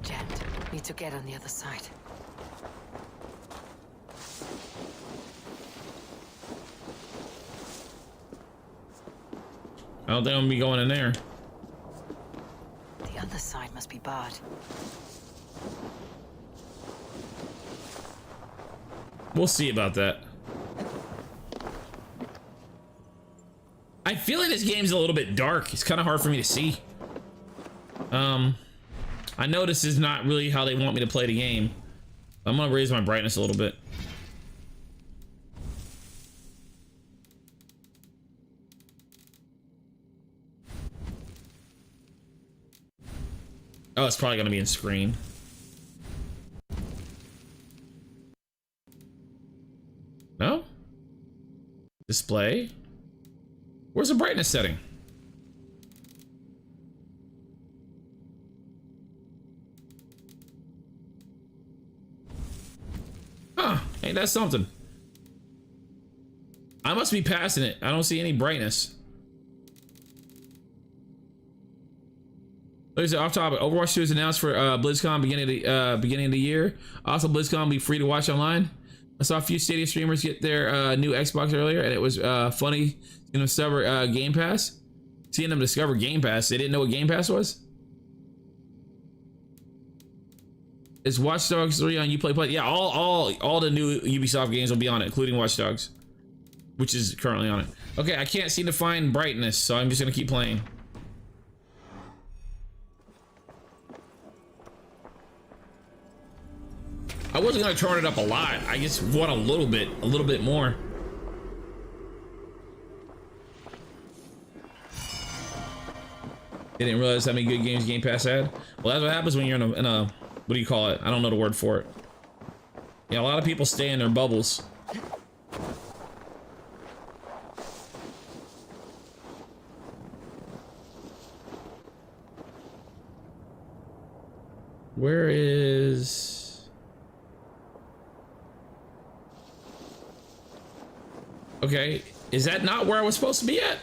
Jet, need to get on the other side. I don't think I'm gonna be going in there. The other side must be barred. We'll see about that. I feel like this game's a little bit dark. It's kind of hard for me to see. I know this is not really how they want me to play the game. I'm gonna raise my brightness a little bit. Oh, it's probably gonna be in screen. No? Display? Where's the brightness setting? Huh, ain't that something? I must be passing it. I don't see any brightness. There's off topic. Overwatch 2 is announced for BlizzCon beginning of the year. Also, BlizzCon will be free to watch online. I saw a few Stadia streamers get their new Xbox earlier, and it was funny seeing them discover Game Pass. Seeing them discover Game Pass. They didn't know what Game Pass was. Is Watch Dogs 3 on Uplay Play? Yeah, all the new Ubisoft games will be on it, including Watch Dogs, which is currently on it. Okay, I can't seem to find brightness, so I'm just gonna keep playing. I wasn't gonna turn it up a lot. I just want a little bit more. They didn't realize how many good games Game Pass had. Well, that's what happens when you're in a what do you call it? I don't know the word for it. Yeah, a lot of people stay in their bubbles. Where is... Okay, is that not where I was supposed to be at?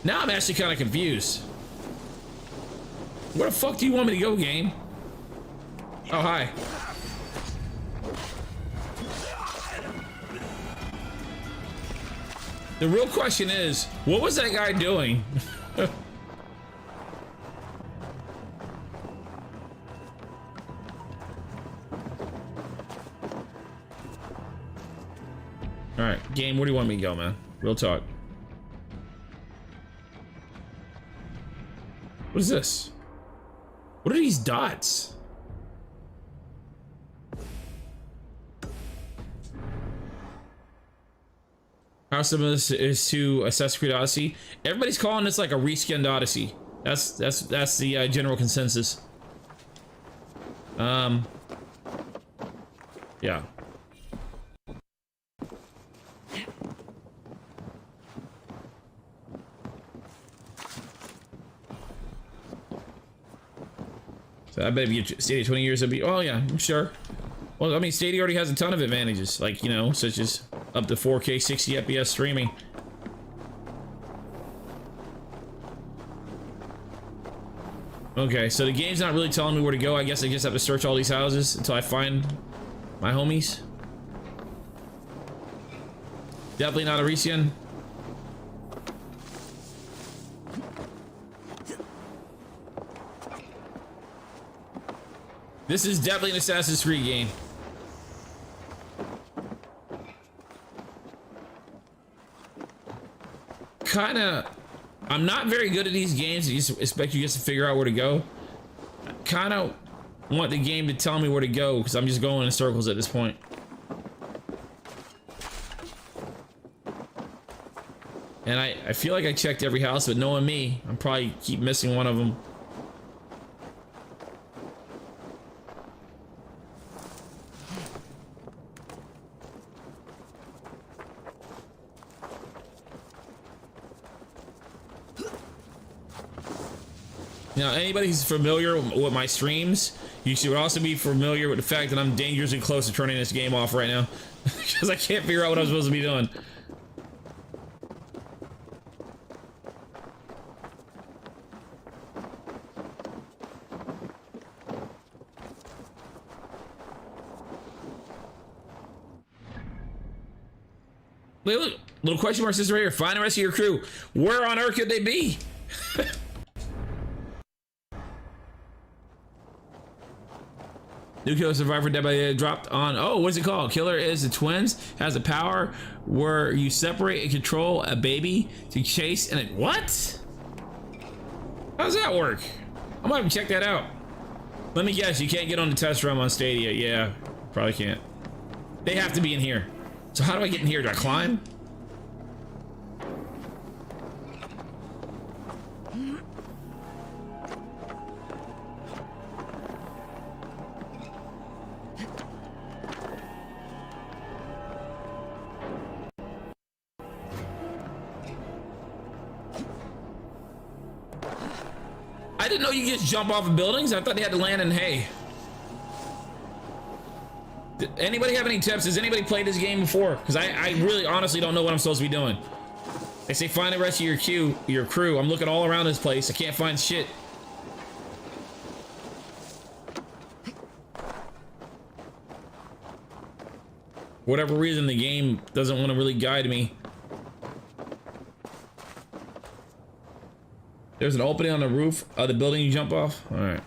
Now I'm actually kind of confused. Where the fuck do you want me to go, game? Oh, hi. The real question is, what was that guy doing? All right, game, where do you want me to go, man? Real talk. What is this? What are these dots? How similar this is to Assassin's Creed Odyssey? Everybody's calling this like a reskinned Odyssey. That's the general consensus. Yeah. So I bet if you get Stadia 20 years, it'll be, oh yeah, I'm sure. Well, I mean, Stadia already has a ton of advantages, like, you know, such as up to 4K 60 FPS streaming. Okay, so the game's not really telling me where to go. I guess I just have to search all these houses until I find my homies. Definitely not a Elysian. This is definitely an Assassin's Creed game. Kinda, I'm not very good at these games. I just expect you just to figure out where to go. I kinda want the game to tell me where to go because I'm just going in circles at this point. And I feel like I checked every house, but knowing me, I'm probably keep missing one of them. Now, anybody who's familiar with my streams, you should also be familiar with the fact that I'm dangerously close to turning this game off right now. Because I can't figure out what I'm supposed to be doing. Look, little question mark says right here, find the rest of your crew. Where on earth could they be? Nuclear survivor dead by the dropped on. Oh, what's it called? Killer is the twins. Has a power where you separate and control a baby to chase and it. What? How does that work? I'm gonna have to check that out. Let me guess, you can't get on the test run on Stadia. Yeah, probably can't. They have to be in here. So how do I get in here? Do I climb? I didn't know you could just jump off of buildings. I thought they had to land in hay. Did anybody have any tips? Has anybody played this game before? Because I really honestly don't know what I'm supposed to be doing. They say find the rest of your crew. I'm looking all around this place. I can't find shit. For whatever reason, the game doesn't want to really guide me. There's an opening on the roof of the building you jump off. All right.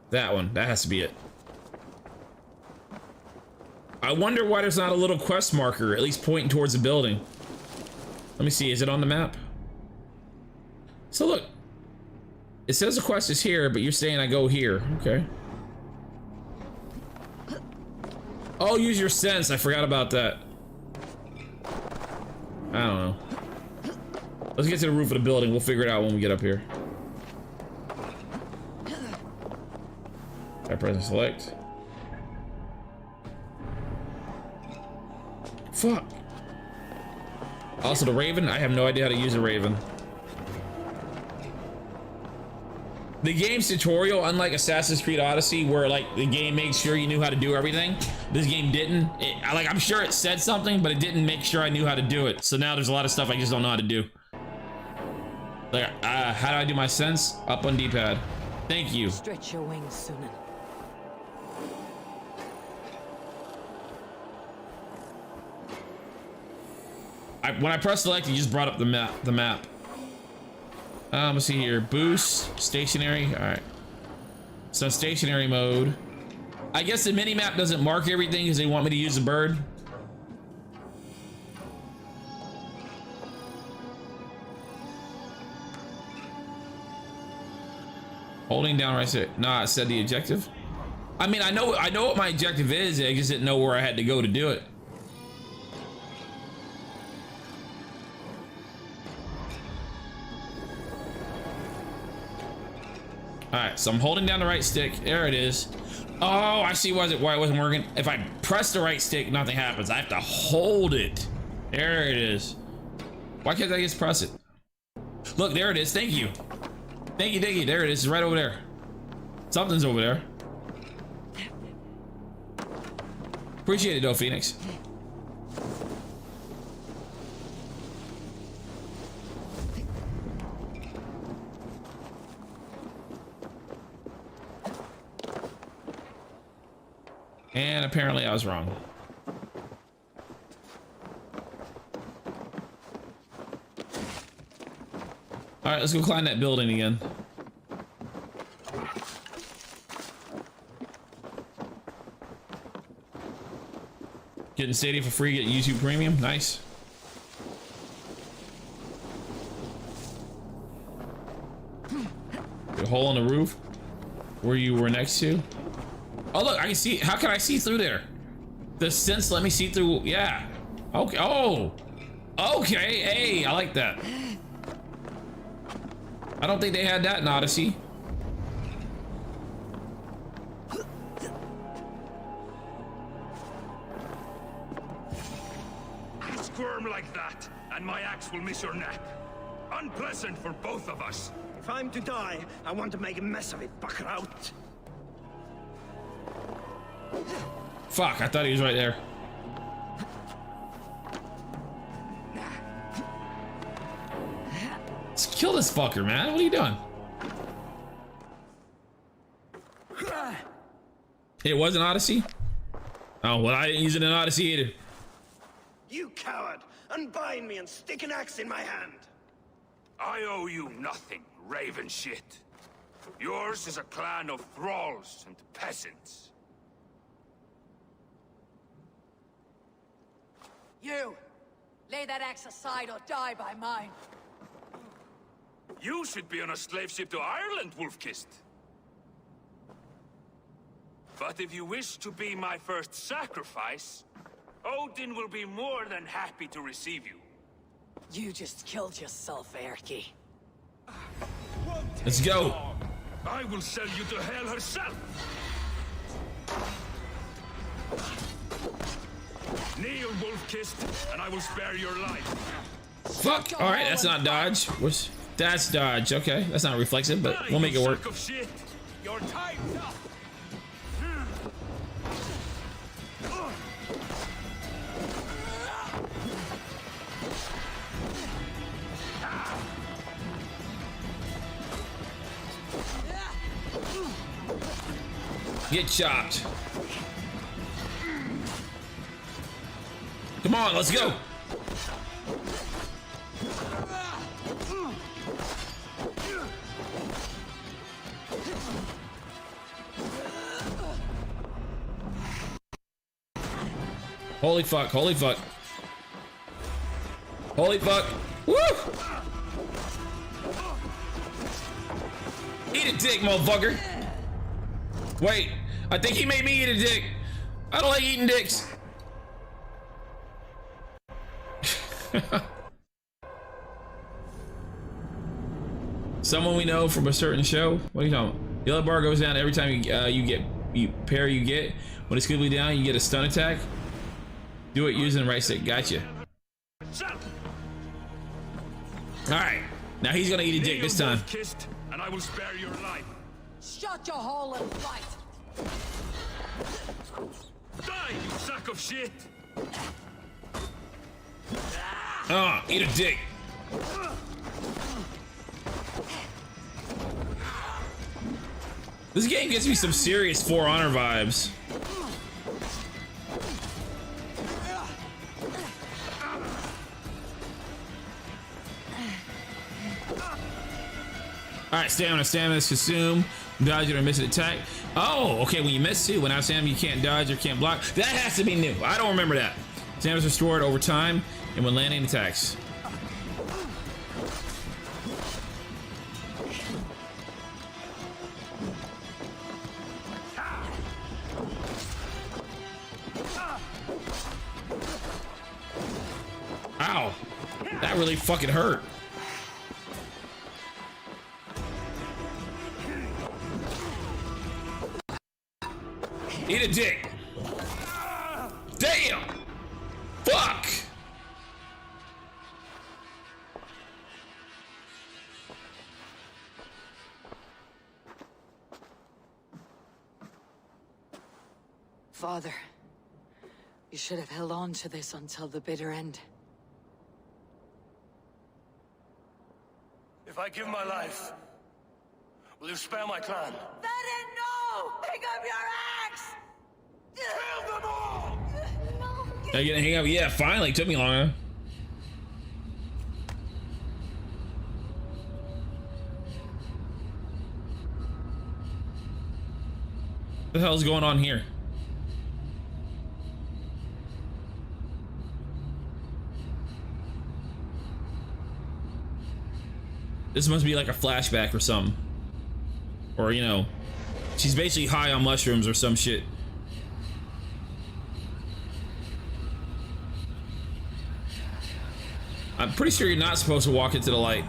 That one. That has to be it. I wonder why there's not a little quest marker, at least pointing towards the building. Let me see. Is it on the map? So look. It says the quest is here, but you're saying I go here. Okay. Oh, use your sense. I forgot about that. I don't know. Let's get to the roof of the building. We'll figure it out when we get up here. I press and select. Fuck. Also, the Raven. I have no idea how to use a Raven. The game's tutorial, unlike Assassin's Creed Odyssey, where like the game makes sure you knew how to do everything, this game didn't. Like I'm sure it said something, but it didn't make sure I knew how to do it. So now there's a lot of stuff I just don't know how to do. Like, how do I do my sense? Up on D-pad. Thank you. Stretch your wings, Sunan. When I press select, he just brought up the map. Let's see here. Boost, stationary. All right. So stationary mode. I guess the mini map doesn't mark everything because they want me to use the bird. Holding down right there. Nah, it said the objective. I mean, I know what my objective is. I just didn't know where I had to go to do it. All right, so I'm holding down the right stick. There it is. Oh, I see why it wasn't working. If I press the right stick, nothing happens. I have to hold it. There it is. Why can't I just press it? Look, there it is. Thank you. Thank you, thank you. There it is. It's right over there. Something's over there. Appreciate it though, Phoenix. And apparently I was wrong. All right, let's go climb that building again. Getting Stadia for free, get YouTube Premium, nice. A hole in the roof where you were next to. Oh look, I can see. How can I see through there? The sense let me see through. Yeah. Okay. Oh. Okay. Hey, I like that. I don't think they had that in Odyssey. You squirm like that, and my axe will miss your neck. Unpleasant for both of us. If I'm to die, I want to make a mess of it, Buckraut. Fuck, I thought he was right there. Let's kill this fucker, man. What are you doing? It was an Odyssey? Oh, well, I didn't use it in Odyssey either. You coward! Unbind me and stick an axe in my hand. I owe you nothing, raven shit. Yours is a clan of thralls and peasants. You! Lay that axe aside or die by mine. You should be on a slave ship to Ireland, Wolf-Kissed. But if you wish to be my first sacrifice, Odin will be more than happy to receive you. You just killed yourself, Erky. Let's go. I will sell you to hell herself. Kneel, Wolf-Kissed, and I will spare your life. Fuck. All right, that's not dodge. That's dodge. Okay, that's not reflexive, but we'll make it work. Of shit. Your time's up. Get chopped. Come on, let's go. Holy fuck, holy fuck. Holy fuck. Woo! Eat a dick, motherfucker. Wait, I think he made me eat a dick. I don't like eating dicks. Someone we know from a certain show. What are you talking about? Yellow bar goes down every time you get when it's quickly down, you get a stun attack. Do it using the right stick. Gotcha. All right, now he's gonna eat a dick this time. Kissed, and I will spare your life. Shut your hole and fight. Die, you sack of shit. Eat a dick. This game gives me some serious For Honor vibes. All right, stamina is consumed. Dodge or miss an attack. Oh, okay. When you miss two, when out of stamina, you can't dodge or can't block. That has to be new. I don't remember that. Stamina is restored over time and when landing attacks. Ow, that really fucking hurt. Eat a dick. Damn. Fuck. Father, you should have held on to this until the bitter end. If I give my life, will you spare my clan? Then no! Pick up your axe! Kill them all! Are you gonna hang up? Yeah, finally. Took me long, huh? What the hell's going on here? This must be like a flashback or something. Or, you know, she's basically high on mushrooms or some shit. I'm pretty sure you're not supposed to walk into the light.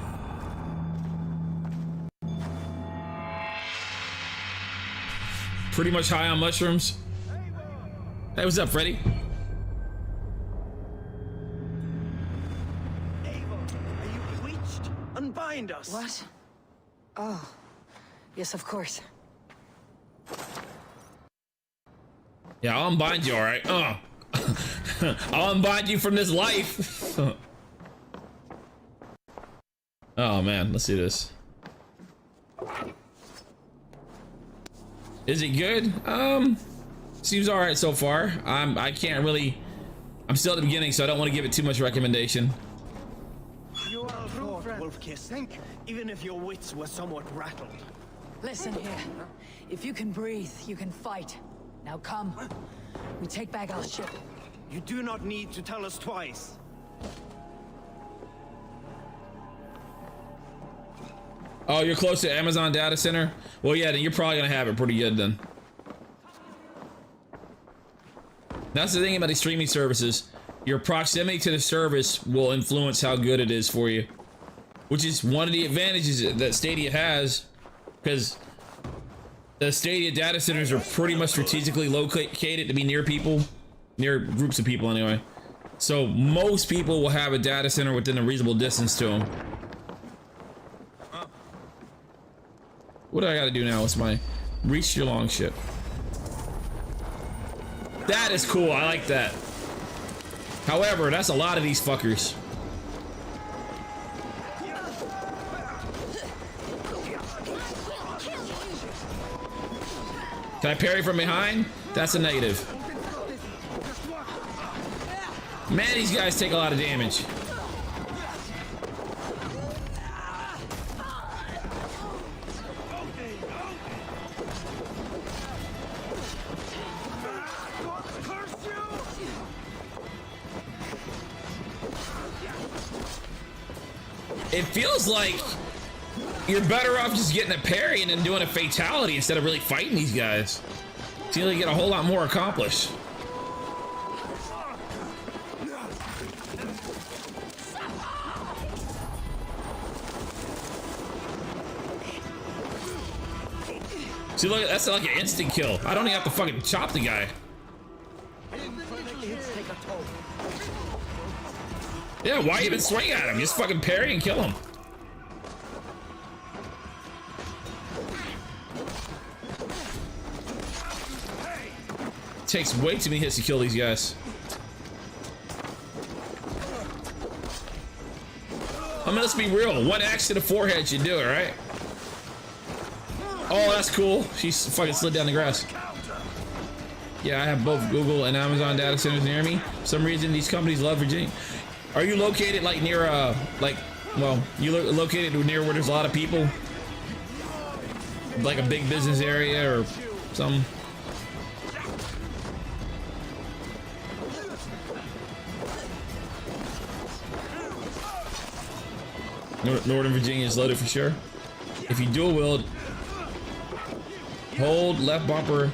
Pretty much high on mushrooms. Hey, what's up, Freddy? Unbind us. What? Oh, yes, of course. Yeah, I'll unbind you, all right? I'll unbind you from this life. Oh man, let's do this. Is it good? Seems all right so far. I can't really. I'm still at the beginning, so I don't want to give it too much recommendation. You are a true friend, Wolfkiss. Think, even if your wits were somewhat rattled. Listen here. If you can breathe, you can fight. Now come. We take back our ship. You do not need to tell us twice. Oh, you're close to Amazon data center? Well, yeah, then you're probably gonna have it pretty good then. That's the thing about these streaming services. Your proximity to the service will influence how good it is for you. Which is one of the advantages that Stadia has, because the Stadia data centers are pretty much strategically located to be near people, near groups of people anyway. So most people will have a data center within a reasonable distance to them. What do I gotta do now? What's my reach your long ship? That is cool. I like that. However, that's a lot of these fuckers. Can I parry from behind? That's a negative. Man, these guys take a lot of damage. It feels like you're better off just getting a parry and then doing a fatality instead of really fighting these guys. So you get a whole lot more accomplished. See, look, that's like an instant kill. I don't even have to fucking chop the guy. Yeah, why even swing at him? Just fucking parry and kill him. It takes way too many hits to kill these guys. I mean, let's be real. One axe to the forehead should do it, right? Oh, that's cool. She fucking slid down the grass. Yeah, I have both Google and Amazon data centers near me. For some reason, these companies love Virginia. Are you located like near, well, you located near where there's a lot of people? like a big business area or something. Northern Virginia is loaded for sure. If you dual wield, hold left bumper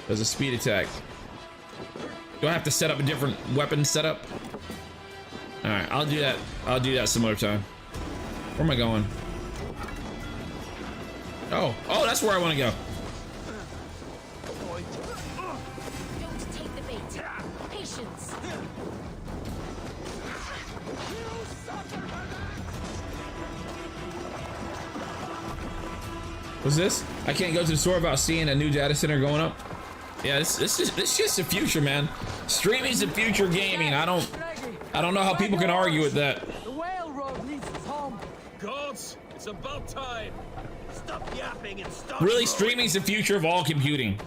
as a speed attack. Do I have to set up a different weapon setup? All right, I'll do that. I'll do that some other time. Where am I going? Oh, that's where I want to go. Don't take the bait. Patience. What's this? I can't go to the store without seeing a new data center going up. Yeah, this just the future, man. Streaming's the future of gaming. I don't know how people can argue with that. The railroad leads us home. Gods, it's about time. Stop yapping and stop. Really, streaming's the future of all computing.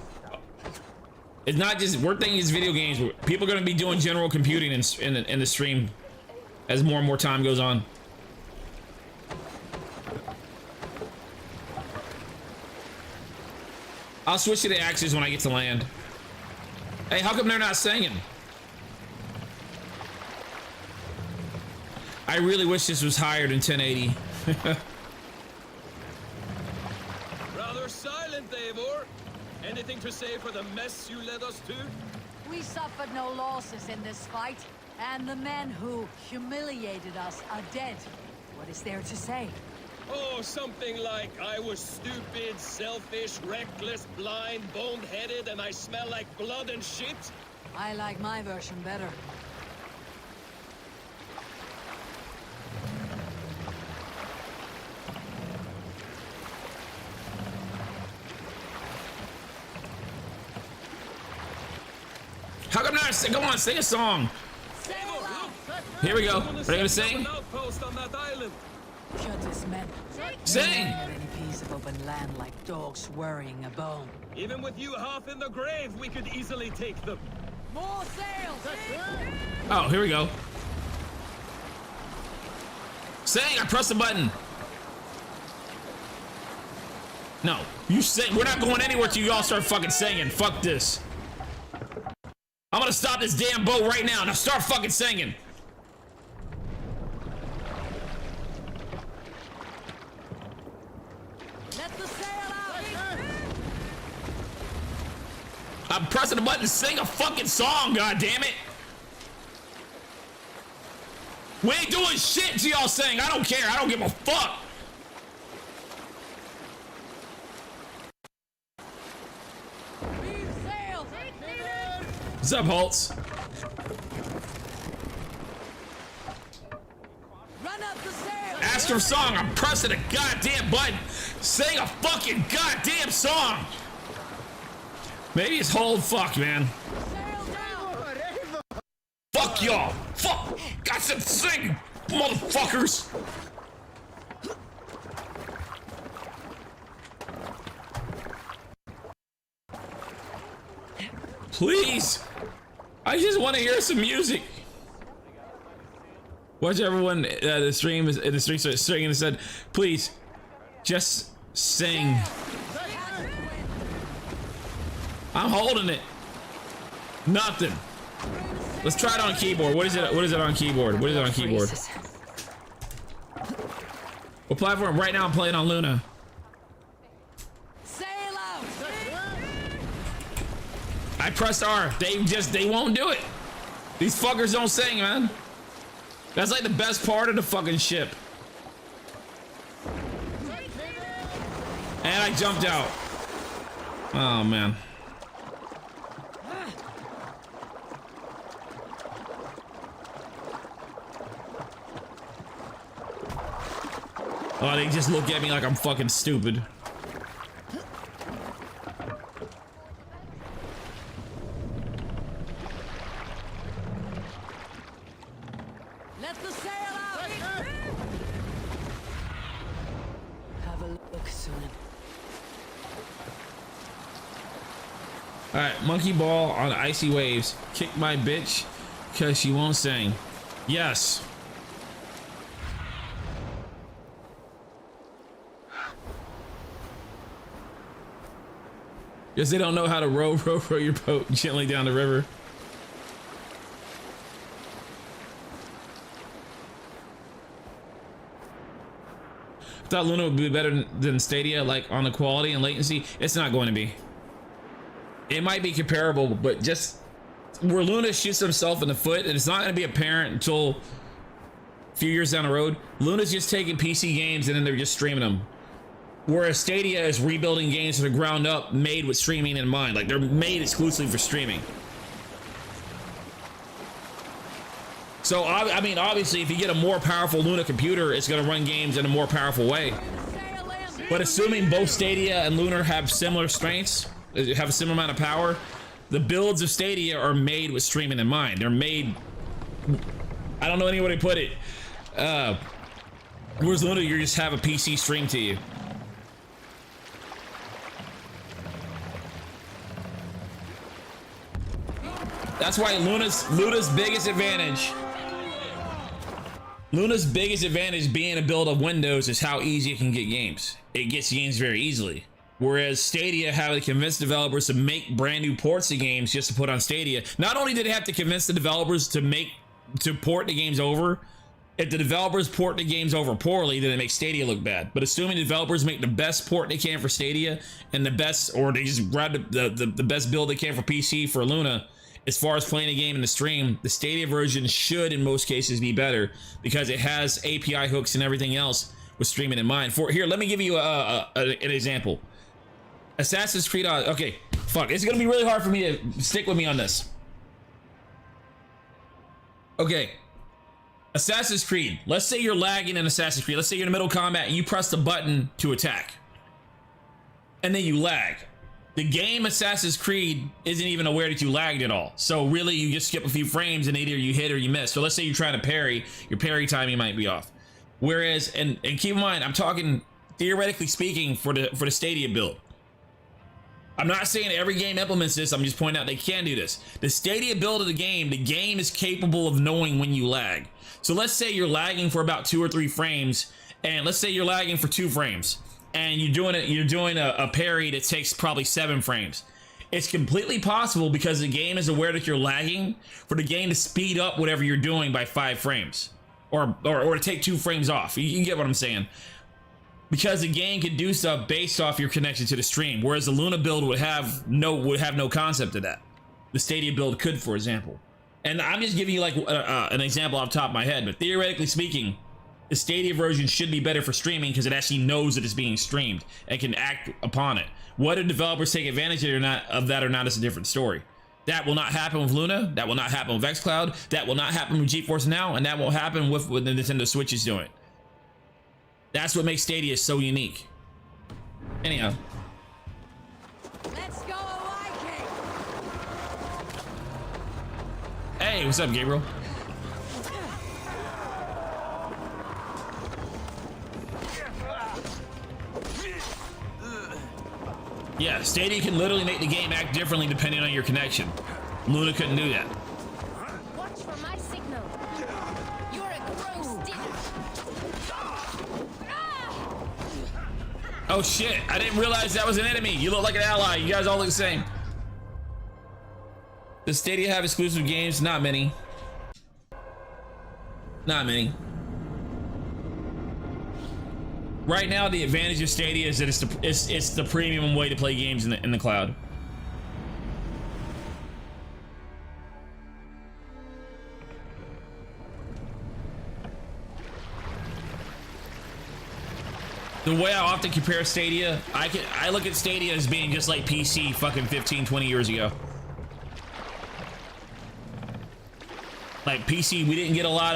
It's not just we're thinking it's video games. People are going to be doing general computing in the stream as more and more time goes on. I'll switch to the axes when I get to land. Hey, how come they're not singing? I really wish this was higher than 1080. Rather silent, Eivor. Anything to say for the mess you led us to? We suffered no losses in this fight, and the men who humiliated us are dead. What is there to say? Oh, something like, I was stupid, selfish, reckless, blind, bone-headed, and I smell like blood and shit? I like my version better. How come not? Come on, sing a song. Here we go. Are they gonna sing? Curtis men. Sing! At any piece of open land like dogs worrying a bone. Even with you half in the grave, we could easily take them. More sails! Oh, here we go. Sing! I pressed the button. No, you sing. We're not going anywhere till y'all start fucking singing. Fuck this. I'm gonna stop this damn boat right now. Now start fucking singing. Let the sail out! I'm pressing the button to sing a fucking song, god damn it. We ain't doing shit till y'all sing. I don't care. I don't give a fuck. What's up, Holtz? Run up the sail! Ask for a song. I'm pressing a goddamn button. Sing a fucking goddamn song. Maybe it's hold. Fuck, man. Fuck y'all. Fuck. I said sing, motherfuckers. Please. I just want to hear some music. Watch everyone the stream is in the stream started singing and said, please, just sing. I'm holding it. Nothing. Let's try it on keyboard. What is it? What is it on keyboard? What is it on keyboard? What platform? Right now I'm playing on Luna. I pressed R. They won't do it. These fuckers don't sing, man. That's like the best part of the fucking ship. And I jumped out. Oh, man. Oh, they just look at me like I'm fucking stupid. Let the sail out! Have a look, soon. Alright, monkey ball on icy waves. Kick my bitch because she won't sing. Yes. Because they don't know how to row your boat gently down the river. I thought Luna would be better than Stadia, like on the quality and latency. It's not going to be. It might be comparable, but just where Luna shoots himself in the foot, and it's not going to be apparent until a few years down the road. Luna's just taking PC games and then they're just streaming them. Whereas Stadia is rebuilding games from the ground up, made with streaming in mind. Like, they're made exclusively for streaming. So, I mean, obviously, if you get a more powerful Luna computer, it's going to run games in a more powerful way. But assuming both Stadia and Lunar have similar strengths, have a similar amount of power, the builds of Stadia are made with streaming in mind. They're made... I don't know any way to put it. Whereas Luna, you just have a PC stream to you. That's why Luna's biggest advantage being a build of Windows is how easy it can get games. It gets games very easily. Whereas Stadia having to convince developers to make brand new ports of games just to put on Stadia. Not only did it have to convince the developers to port the games over, if the developers port the games over poorly, then it makes Stadia look bad. But assuming developers make the best port they can for Stadia and the best, or they just grab the best build they can for PC for Luna, as far as playing a game in the stream, the Stadia version should in most cases be better because it has API hooks and everything else with streaming in mind. Here, let me give you an example. Assassin's Creed, okay, fuck, it's gonna be really hard for me to stick with me on this. Okay, Assassin's Creed, let's say you're lagging in Assassin's Creed, let's say you're in the middle of combat and you press the button to attack, and then you lag. The game Assassin's Creed isn't even aware that you lagged at all. So really you just skip a few frames and either you hit or you miss. So let's say you're trying to parry, your parry timing might be off. Whereas, and keep in mind, I'm talking theoretically speaking for the Stadia build. I'm not saying every game implements this, I'm just pointing out they can do this. The Stadia build of the game is capable of knowing when you lag. So let's say you're lagging for about 2 or 3 frames, and let's say you're lagging for 2 frames. And you're doing a parry that takes probably 7 frames. It's completely possible because the game is aware that you're lagging for the game to speed up whatever you're doing by 5 frames, or to take 2 frames off. You get what I'm saying? Because the game can do stuff based off your connection to the stream, whereas the Luna build would have no concept of that. The Stadia build could, for example. And I'm just giving you like an example off the top of my head, but theoretically speaking, the Stadia version should be better for streaming because it actually knows that it's being streamed and can act upon it. Whether developers take advantage of that or not is a different story. That will not happen with Luna. That will not happen with xCloud. That will not happen with GeForce Now, and that won't happen with what the Nintendo Switch is doing. That's what makes Stadia so unique. Anyhow. Let's go, Viking. Hey, what's up, Gabriel? Yeah, Stadia can literally make the game act differently depending on your connection. Luna couldn't do that. Watch for my signal. You're a gross stick. Oh shit, I didn't realize that was an enemy. You look like an ally. You guys all look the same. Does Stadia have exclusive games? Not many. Not many. Right now, the advantage of Stadia is that it's the premium way to play games in the cloud. The way I often compare Stadia, I look at Stadia as being just like PC fucking 15, 20 years ago. Like PC, we didn't get a lot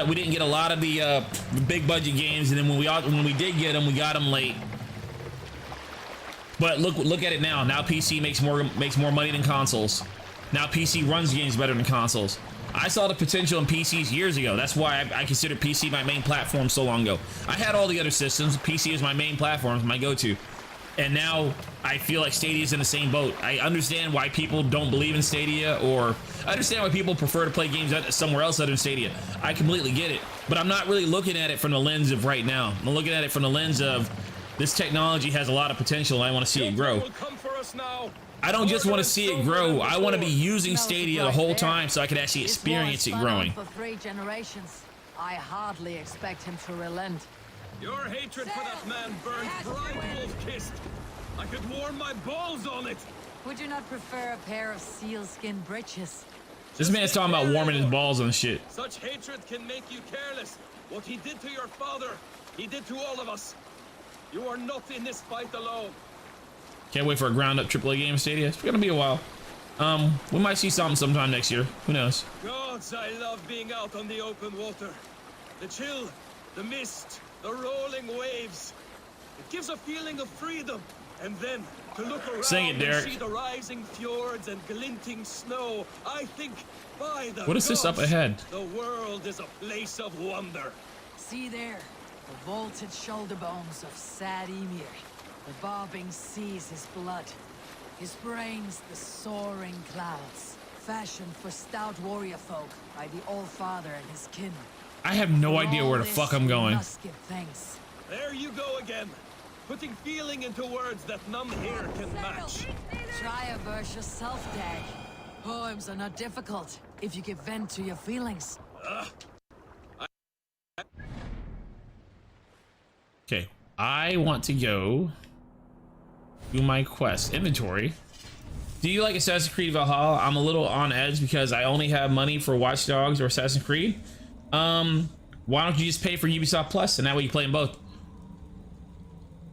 of the big budget games, and then when we did get them, we got them late. But look at it now. Now PC makes more money than consoles. Now PC runs games better than consoles. I saw the potential in PCs years ago. That's why I consider PC my main platform so long ago. I had all the other systems. PC is my main platform, my go-to. And now I feel like Stadia is in the same boat. I understand why people don't believe in Stadia, or I understand why people prefer to play games somewhere else other than Stadia. I completely get it, but I'm not really looking at it from the lens of right now. I'm looking at it from the lens of this technology has a lot of potential and I want to see it grow. Come for us now. I don't just want to see it grow. I want to be using Stadia the whole time so I can actually experience it growing. For 3 generations. I hardly expect him to relent. Your hatred for that man burns bright wolf-kissed. I could warm my balls on it. Would you not prefer a pair of sealskin breeches? This man's talking about warming his balls on shit. Such hatred can make you careless. What he did to your father, he did to all of us. You are not in this fight alone. Can't wait for a ground up AAA game Stadia. It's gonna be a while. We might see something sometime next year. Who knows? Gods, I love being out on the open water. The chill, the mist, the rolling waves. It gives a feeling of freedom. And then to look around Sing it, Derek. and see the rising fjords and glinting snow, I think, by the What is this up gods, ahead? The world is a place of wonder. See there, the vaulted shoulder bones of sad Emir. The bobbing seas his blood. His brains the soaring clouds, fashioned for stout warrior folk by the All-Father and his kin. I have no For idea all where the this, fuck I'm we going. must give thanks. There you go again, putting feeling into words that none here can match. Try a verse yourself, Dag. Poems are not difficult if you give vent to your feelings. Okay, I want to go do my quest inventory. Do you like Assassin's Creed Valhalla? I'm a little on edge because I only have money for Watch Dogs or Assassin's Creed. Why don't you just pay for Ubisoft Plus and that way you play them both?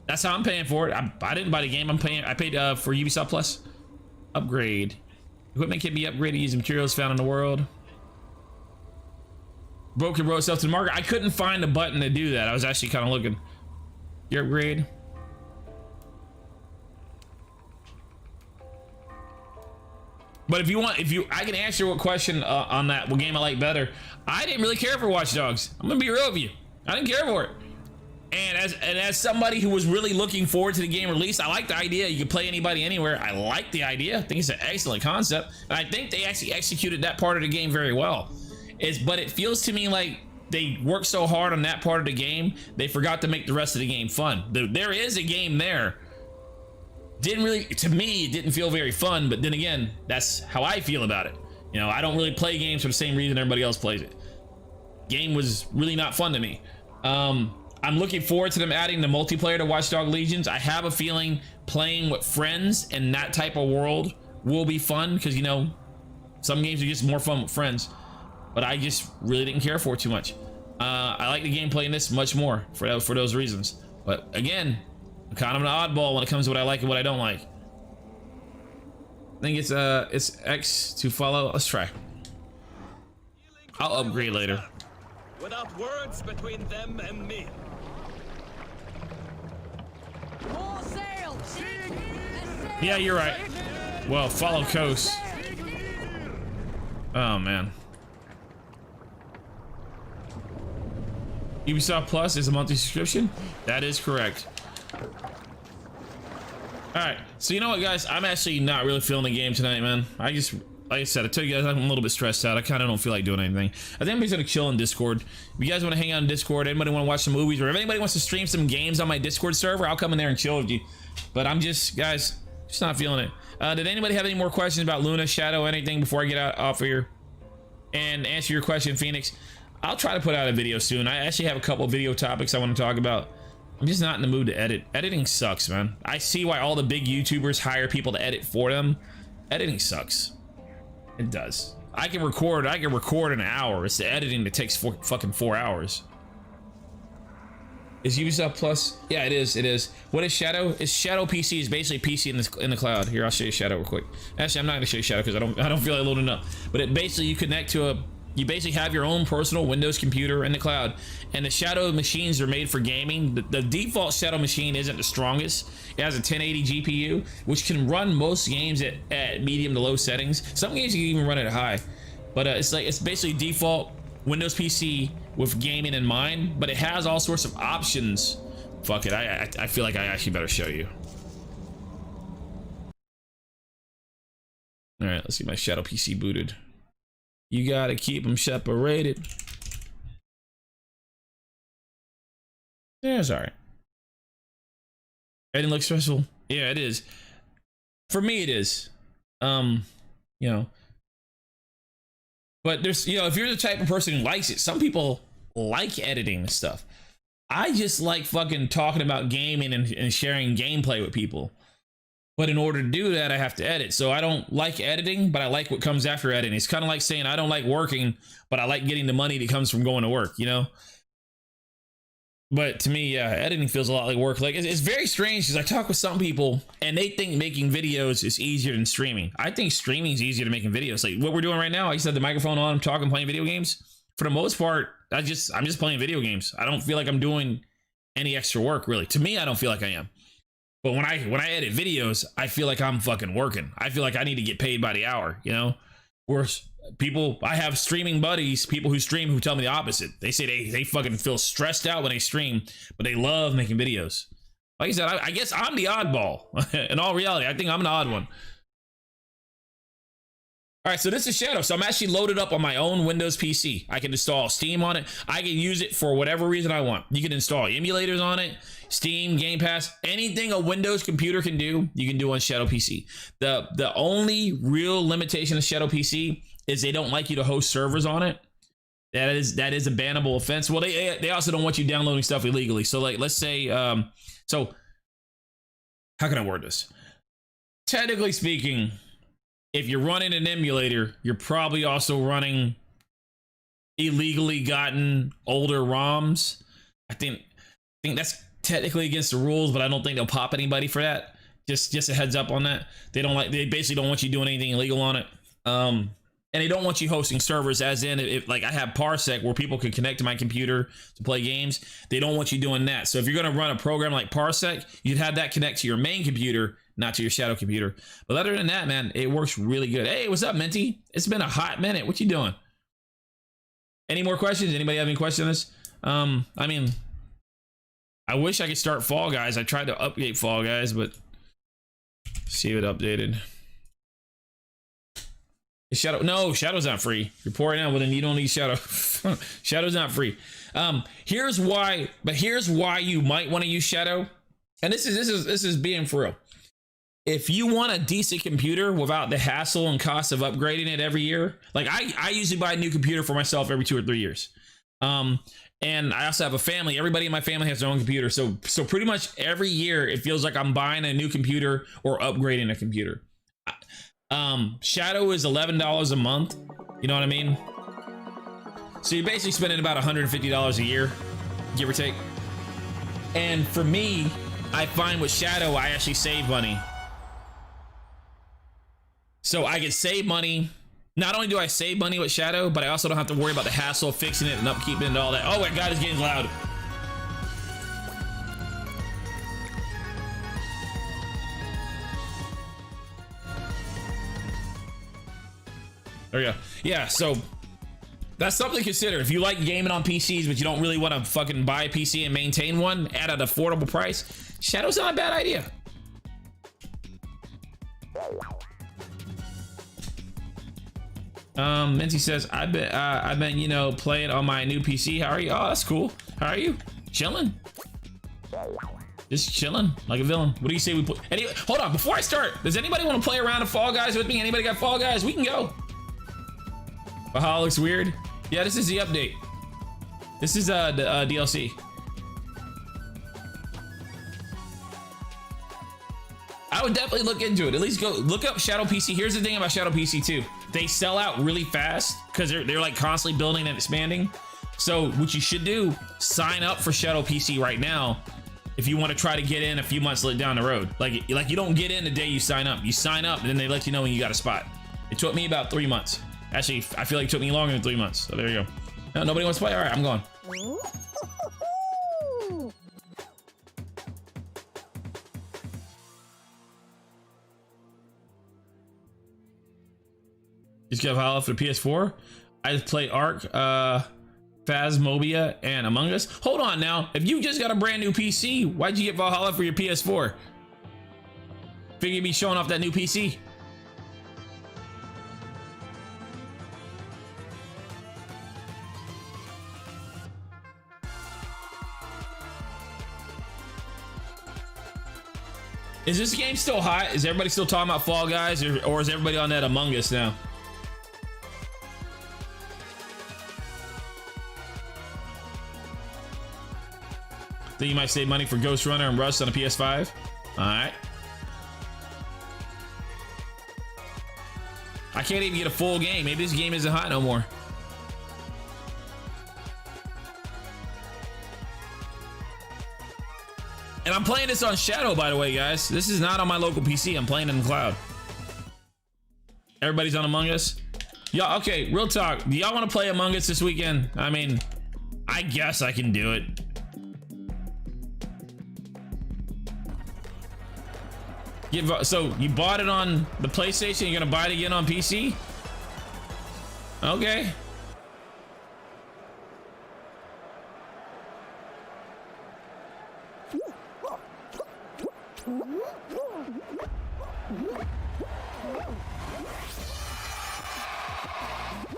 That's how I'm paying for it. I didn't buy the game. I paid for Ubisoft Plus. Upgrade. Equipment can be upgraded using materials found in the world. Broken road stuff to the market. I couldn't find a button to do that. I was actually kind of looking. Your upgrade. But if you want, I can answer what question on that. What game I like better? I didn't really care for Watch Dogs. I'm gonna be real with you. I didn't care for it. And as somebody who was really looking forward to the game release, I like the idea. You can play anybody anywhere. I like the idea. I think it's an excellent concept. And I think they actually executed that part of the game very well. But it feels to me like they worked so hard on that part of the game, they forgot to make the rest of the game fun. There is a game there. Didn't really, to me, it didn't feel very fun, but then again, that's how I feel about it. You know, I don't really play games for the same reason everybody else plays it. Game was really not fun to me. I'm looking forward to them adding the multiplayer to Watch Dogs Legions. I have a feeling playing with friends in that type of world will be fun because, you know, some games are just more fun with friends. But I just really didn't care for it too much. I like the gameplay in this much more for those reasons. But again, I'm kind of an oddball when it comes to what I like and what I don't like. I think it's X to follow. Let's try. I'll upgrade later. Without words between them and me. More sail! Yeah, you're right. Well, follow coast. Oh man. Ubisoft Plus is a monthly subscription? That is correct. Alright, so you know what, guys? I'm actually not really feeling the game tonight, man. Like I said, I told you guys I'm a little bit stressed out. I kind of don't feel like doing anything. I think everybody's gonna chill in Discord. If you guys want to hang out in Discord, anybody want to watch some movies, or if anybody wants to stream some games on my Discord server, I'll come in there and chill with you. But I'm just, guys, just not feeling it. Did anybody have any more questions about Luna, Shadow, anything before I get off of here? And answer your question, Phoenix. I'll try to put out a video soon. I actually have a couple of video topics I want to talk about. I'm just not in the mood to edit. Editing sucks, man. I see why all the big YouTubers hire people to edit for them. Editing sucks. It does. I can record an hour. It's the editing that takes fucking 4 hours. Is Ubisoft Plus? Yeah, it is. What is Shadow? Is Shadow PC is basically PC in the cloud. Here, I'll show you Shadow real quick. Actually, I'm not gonna show you Shadow because I don't feel like loading up. But it basically, you connect to you basically have your own personal Windows computer in the cloud, and the Shadow machines are made for gaming. The default Shadow machine isn't the strongest. It has a 1080 GPU, which can run most games at medium to low settings. Some games you can even run it at high, but it's basically default Windows PC with gaming in mind, but it has all sorts of options. Fuck it, I feel like I actually better show you. All right, let's get my Shadow PC booted. You gotta keep them separated. Yeah, it's all right. Editing looks stressful. Yeah, it is. For me, it is. You know. But there's, you know, if you're the type of person who likes it, some people like editing and stuff. I just like fucking talking about gaming and sharing gameplay with people. But in order to do that, I have to edit. So I don't like editing, but I like what comes after editing. It's kind of like saying I don't like working, but I like getting the money that comes from going to work, you know? But to me, yeah, editing feels a lot like work. Like, it's very strange because I talk with some people and they think making videos is easier than streaming. I think streaming is easier than making videos. Like what we're doing right now, I just had the microphone on, I'm talking, playing video games. For the most part, I'm just playing video games. I don't feel like I'm doing any extra work, really. To me, I don't feel like I am. But when I edit videos, I feel like I'm fucking working. I feel like I need to get paid by the hour, you know? Whereas people, I have streaming buddies, people who stream who tell me the opposite. They say they fucking feel stressed out when they stream, but they love making videos. Like I said, I guess I'm the oddball. In all reality, I think I'm an odd one. All right, so this is Shadow. So I'm actually loaded up on my own Windows PC. I can install Steam on it. I can use it for whatever reason I want. You can install emulators on it, Steam, Game Pass, anything a Windows computer can do, you can do on Shadow PC. The only real limitation of Shadow PC is they don't like you to host servers on it. That is a bannable offense. Well, they also don't want you downloading stuff illegally. So like, let's say, so how can I word this? Technically speaking, if you're running an emulator, you're probably also running illegally gotten older ROMs. I think that's technically against the rules, but I don't think they'll pop anybody for that. Just a heads up on that. They basically don't want you doing anything illegal on it. And they don't want you hosting servers, as in if like I have Parsec where people can connect to my computer to play games. They don't want you doing that. So if you're going to run a program like Parsec, you'd have that connect to your main computer, not to your Shadow computer. But other than that, man, it works really good. Hey, what's up, Minty? It's been a hot minute. What you doing? Any more questions? Anybody have any questions on this? I mean, I wish I could start Fall Guys. I tried to update Fall Guys, but see if it updated. Is Shadow? No, Shadow's not free. You're pouring out, well then you don't need Shadow. Shadow's not free. Here's why you might want to use Shadow. And this is being for real. If you want a decent computer without the hassle and cost of upgrading it every year, like I usually buy a new computer for myself every 2 or 3 years. And I also have a family. Everybody in my family has their own computer. So pretty much every year it feels like I'm buying a new computer or upgrading a computer. Shadow is $11 a month. You know what I mean? So you're basically spending about $150 a year, give or take. And for me, I find with Shadow, I actually save money. So I can save money. Not only do I save money with Shadow, but I also don't have to worry about the hassle of fixing it and upkeeping it and all that. Oh my God, it's getting loud. There we go. Yeah, so that's something to consider. If you like gaming on PCs, but you don't really want to fucking buy a PC and maintain one at an affordable price, Shadow's not a bad idea. Minty says, I've been, you know, playing on my new PC. How are you? Oh, that's cool. How are you? Chilling. Just chilling like a villain. What do you say we put? Hold on, before I start, does anybody want to play around in Fall Guys with me? Anybody got Fall Guys? We can go. Valhalla looks weird. Yeah, this is the update. This is the DLC. I would definitely look into it. At least go look up Shadow PC. Here's the thing about Shadow PC too. They sell out really fast because they're like constantly building and expanding. So what you should do, sign up for Shadow PC right now if you want to try to get in a few months down the road. Like you don't get in the day you sign up. You sign up and then they let you know when you got a spot. It took me about 3 months. Actually, I feel like it took me longer than 3 months. So there you go. No, nobody wants to play? All right, I'm going. Just got Valhalla for the PS4. I just played Ark, Phasmophobia, and Among Us. Hold on now. If you just got a brand new PC, why'd you get Valhalla for your PS4? Figure you'd be showing off that new PC. Is this game still hot? Is everybody still talking about Fall Guys, or is everybody on that Among Us now? Think you might save money for Ghost Runner and Rust on a PS5? Alright. I can't even get a full game. Maybe this game isn't hot no more. And I'm playing this on Shadow, by the way, guys. This is not on my local PC. I'm playing it in the cloud. Everybody's on Among Us? Y'all, okay, real talk. Do y'all want to play Among Us this weekend? I mean, I guess I can do it. So you bought it on the PlayStation, you're gonna buy it again on PC? Okay.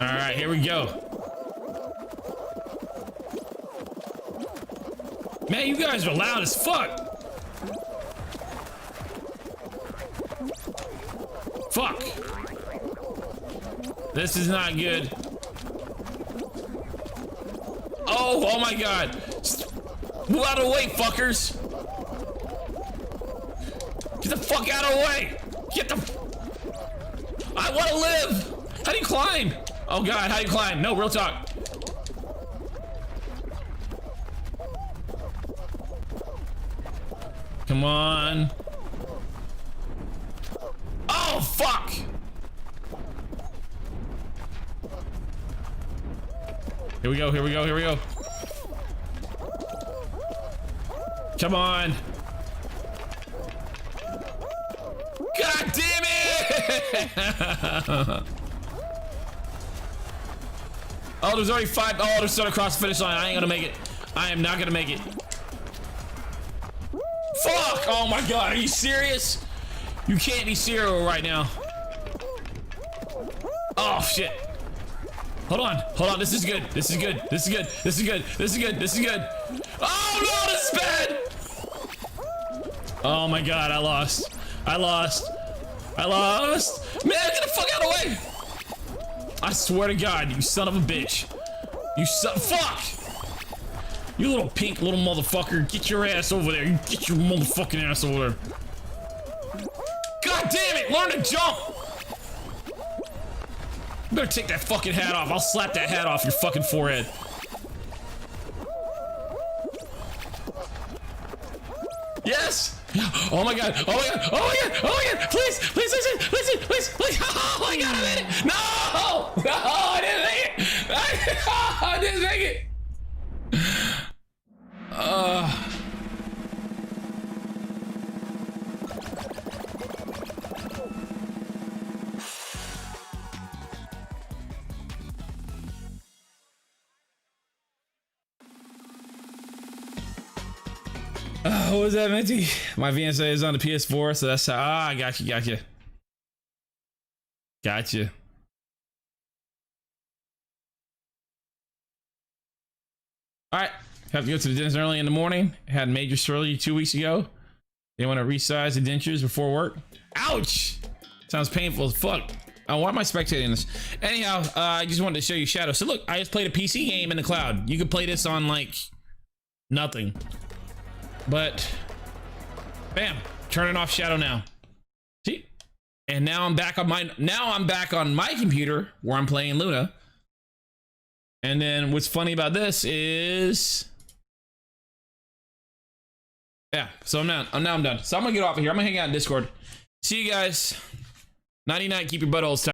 All right, here we go. Man, you guys are loud as fuck. Fuck. This is not good. Oh my God. Move out of the way, fuckers. Get the fuck out of the way. Get the... I want to live. How do you climb? Oh God, how do you climb? No, real talk. Come on. Oh, fuck! Here we go, here we go, here we go. Come on. God damn it! Oh, there's already 5. Oh, they're still across the finish line. I ain't gonna make it. I am not gonna make it. Fuck! Oh my God, are you serious? You can't be serial right now. Oh shit. Hold on, hold on. This is good. This is good. This is good. This is good. This is good. This is good. Oh no, this is bad. Oh my God, I lost. I lost. I lost. Man, get the fuck out of the way. I swear to God, you son of a bitch. You son. Fuck. You little pink little motherfucker. Get your ass over there. You get your motherfucking ass over there. God damn it! Learn to jump! You better take that fucking hat off. I'll slap that hat off your fucking forehead. Yes! Oh my God! Oh my God! Oh my God! Oh my God! Please! Please! Please! Please! Please! Please! Oh my God! I made it! No! No! I didn't make it! I didn't make it! What was that, Minty? My VNSA is on the PS4, so that's how. I got you, got you. Got you. All right, have to go to the dentist early in the morning. Had major surgery 2 weeks ago. They want to resize the dentures before work. Ouch! Sounds painful as fuck. Why am I spectating this? Anyhow, I just wanted to show you Shadow. So look, I just played a PC game in the cloud. You could play this on like nothing. But bam, turning off Shadow now. See? And now I'm back on my computer where I'm playing Luna. And then what's funny about this is, yeah, so I'm done. So I'm gonna get off of here. I'm gonna hang out in Discord. See you guys. Nighty night, keep your buttholes tight.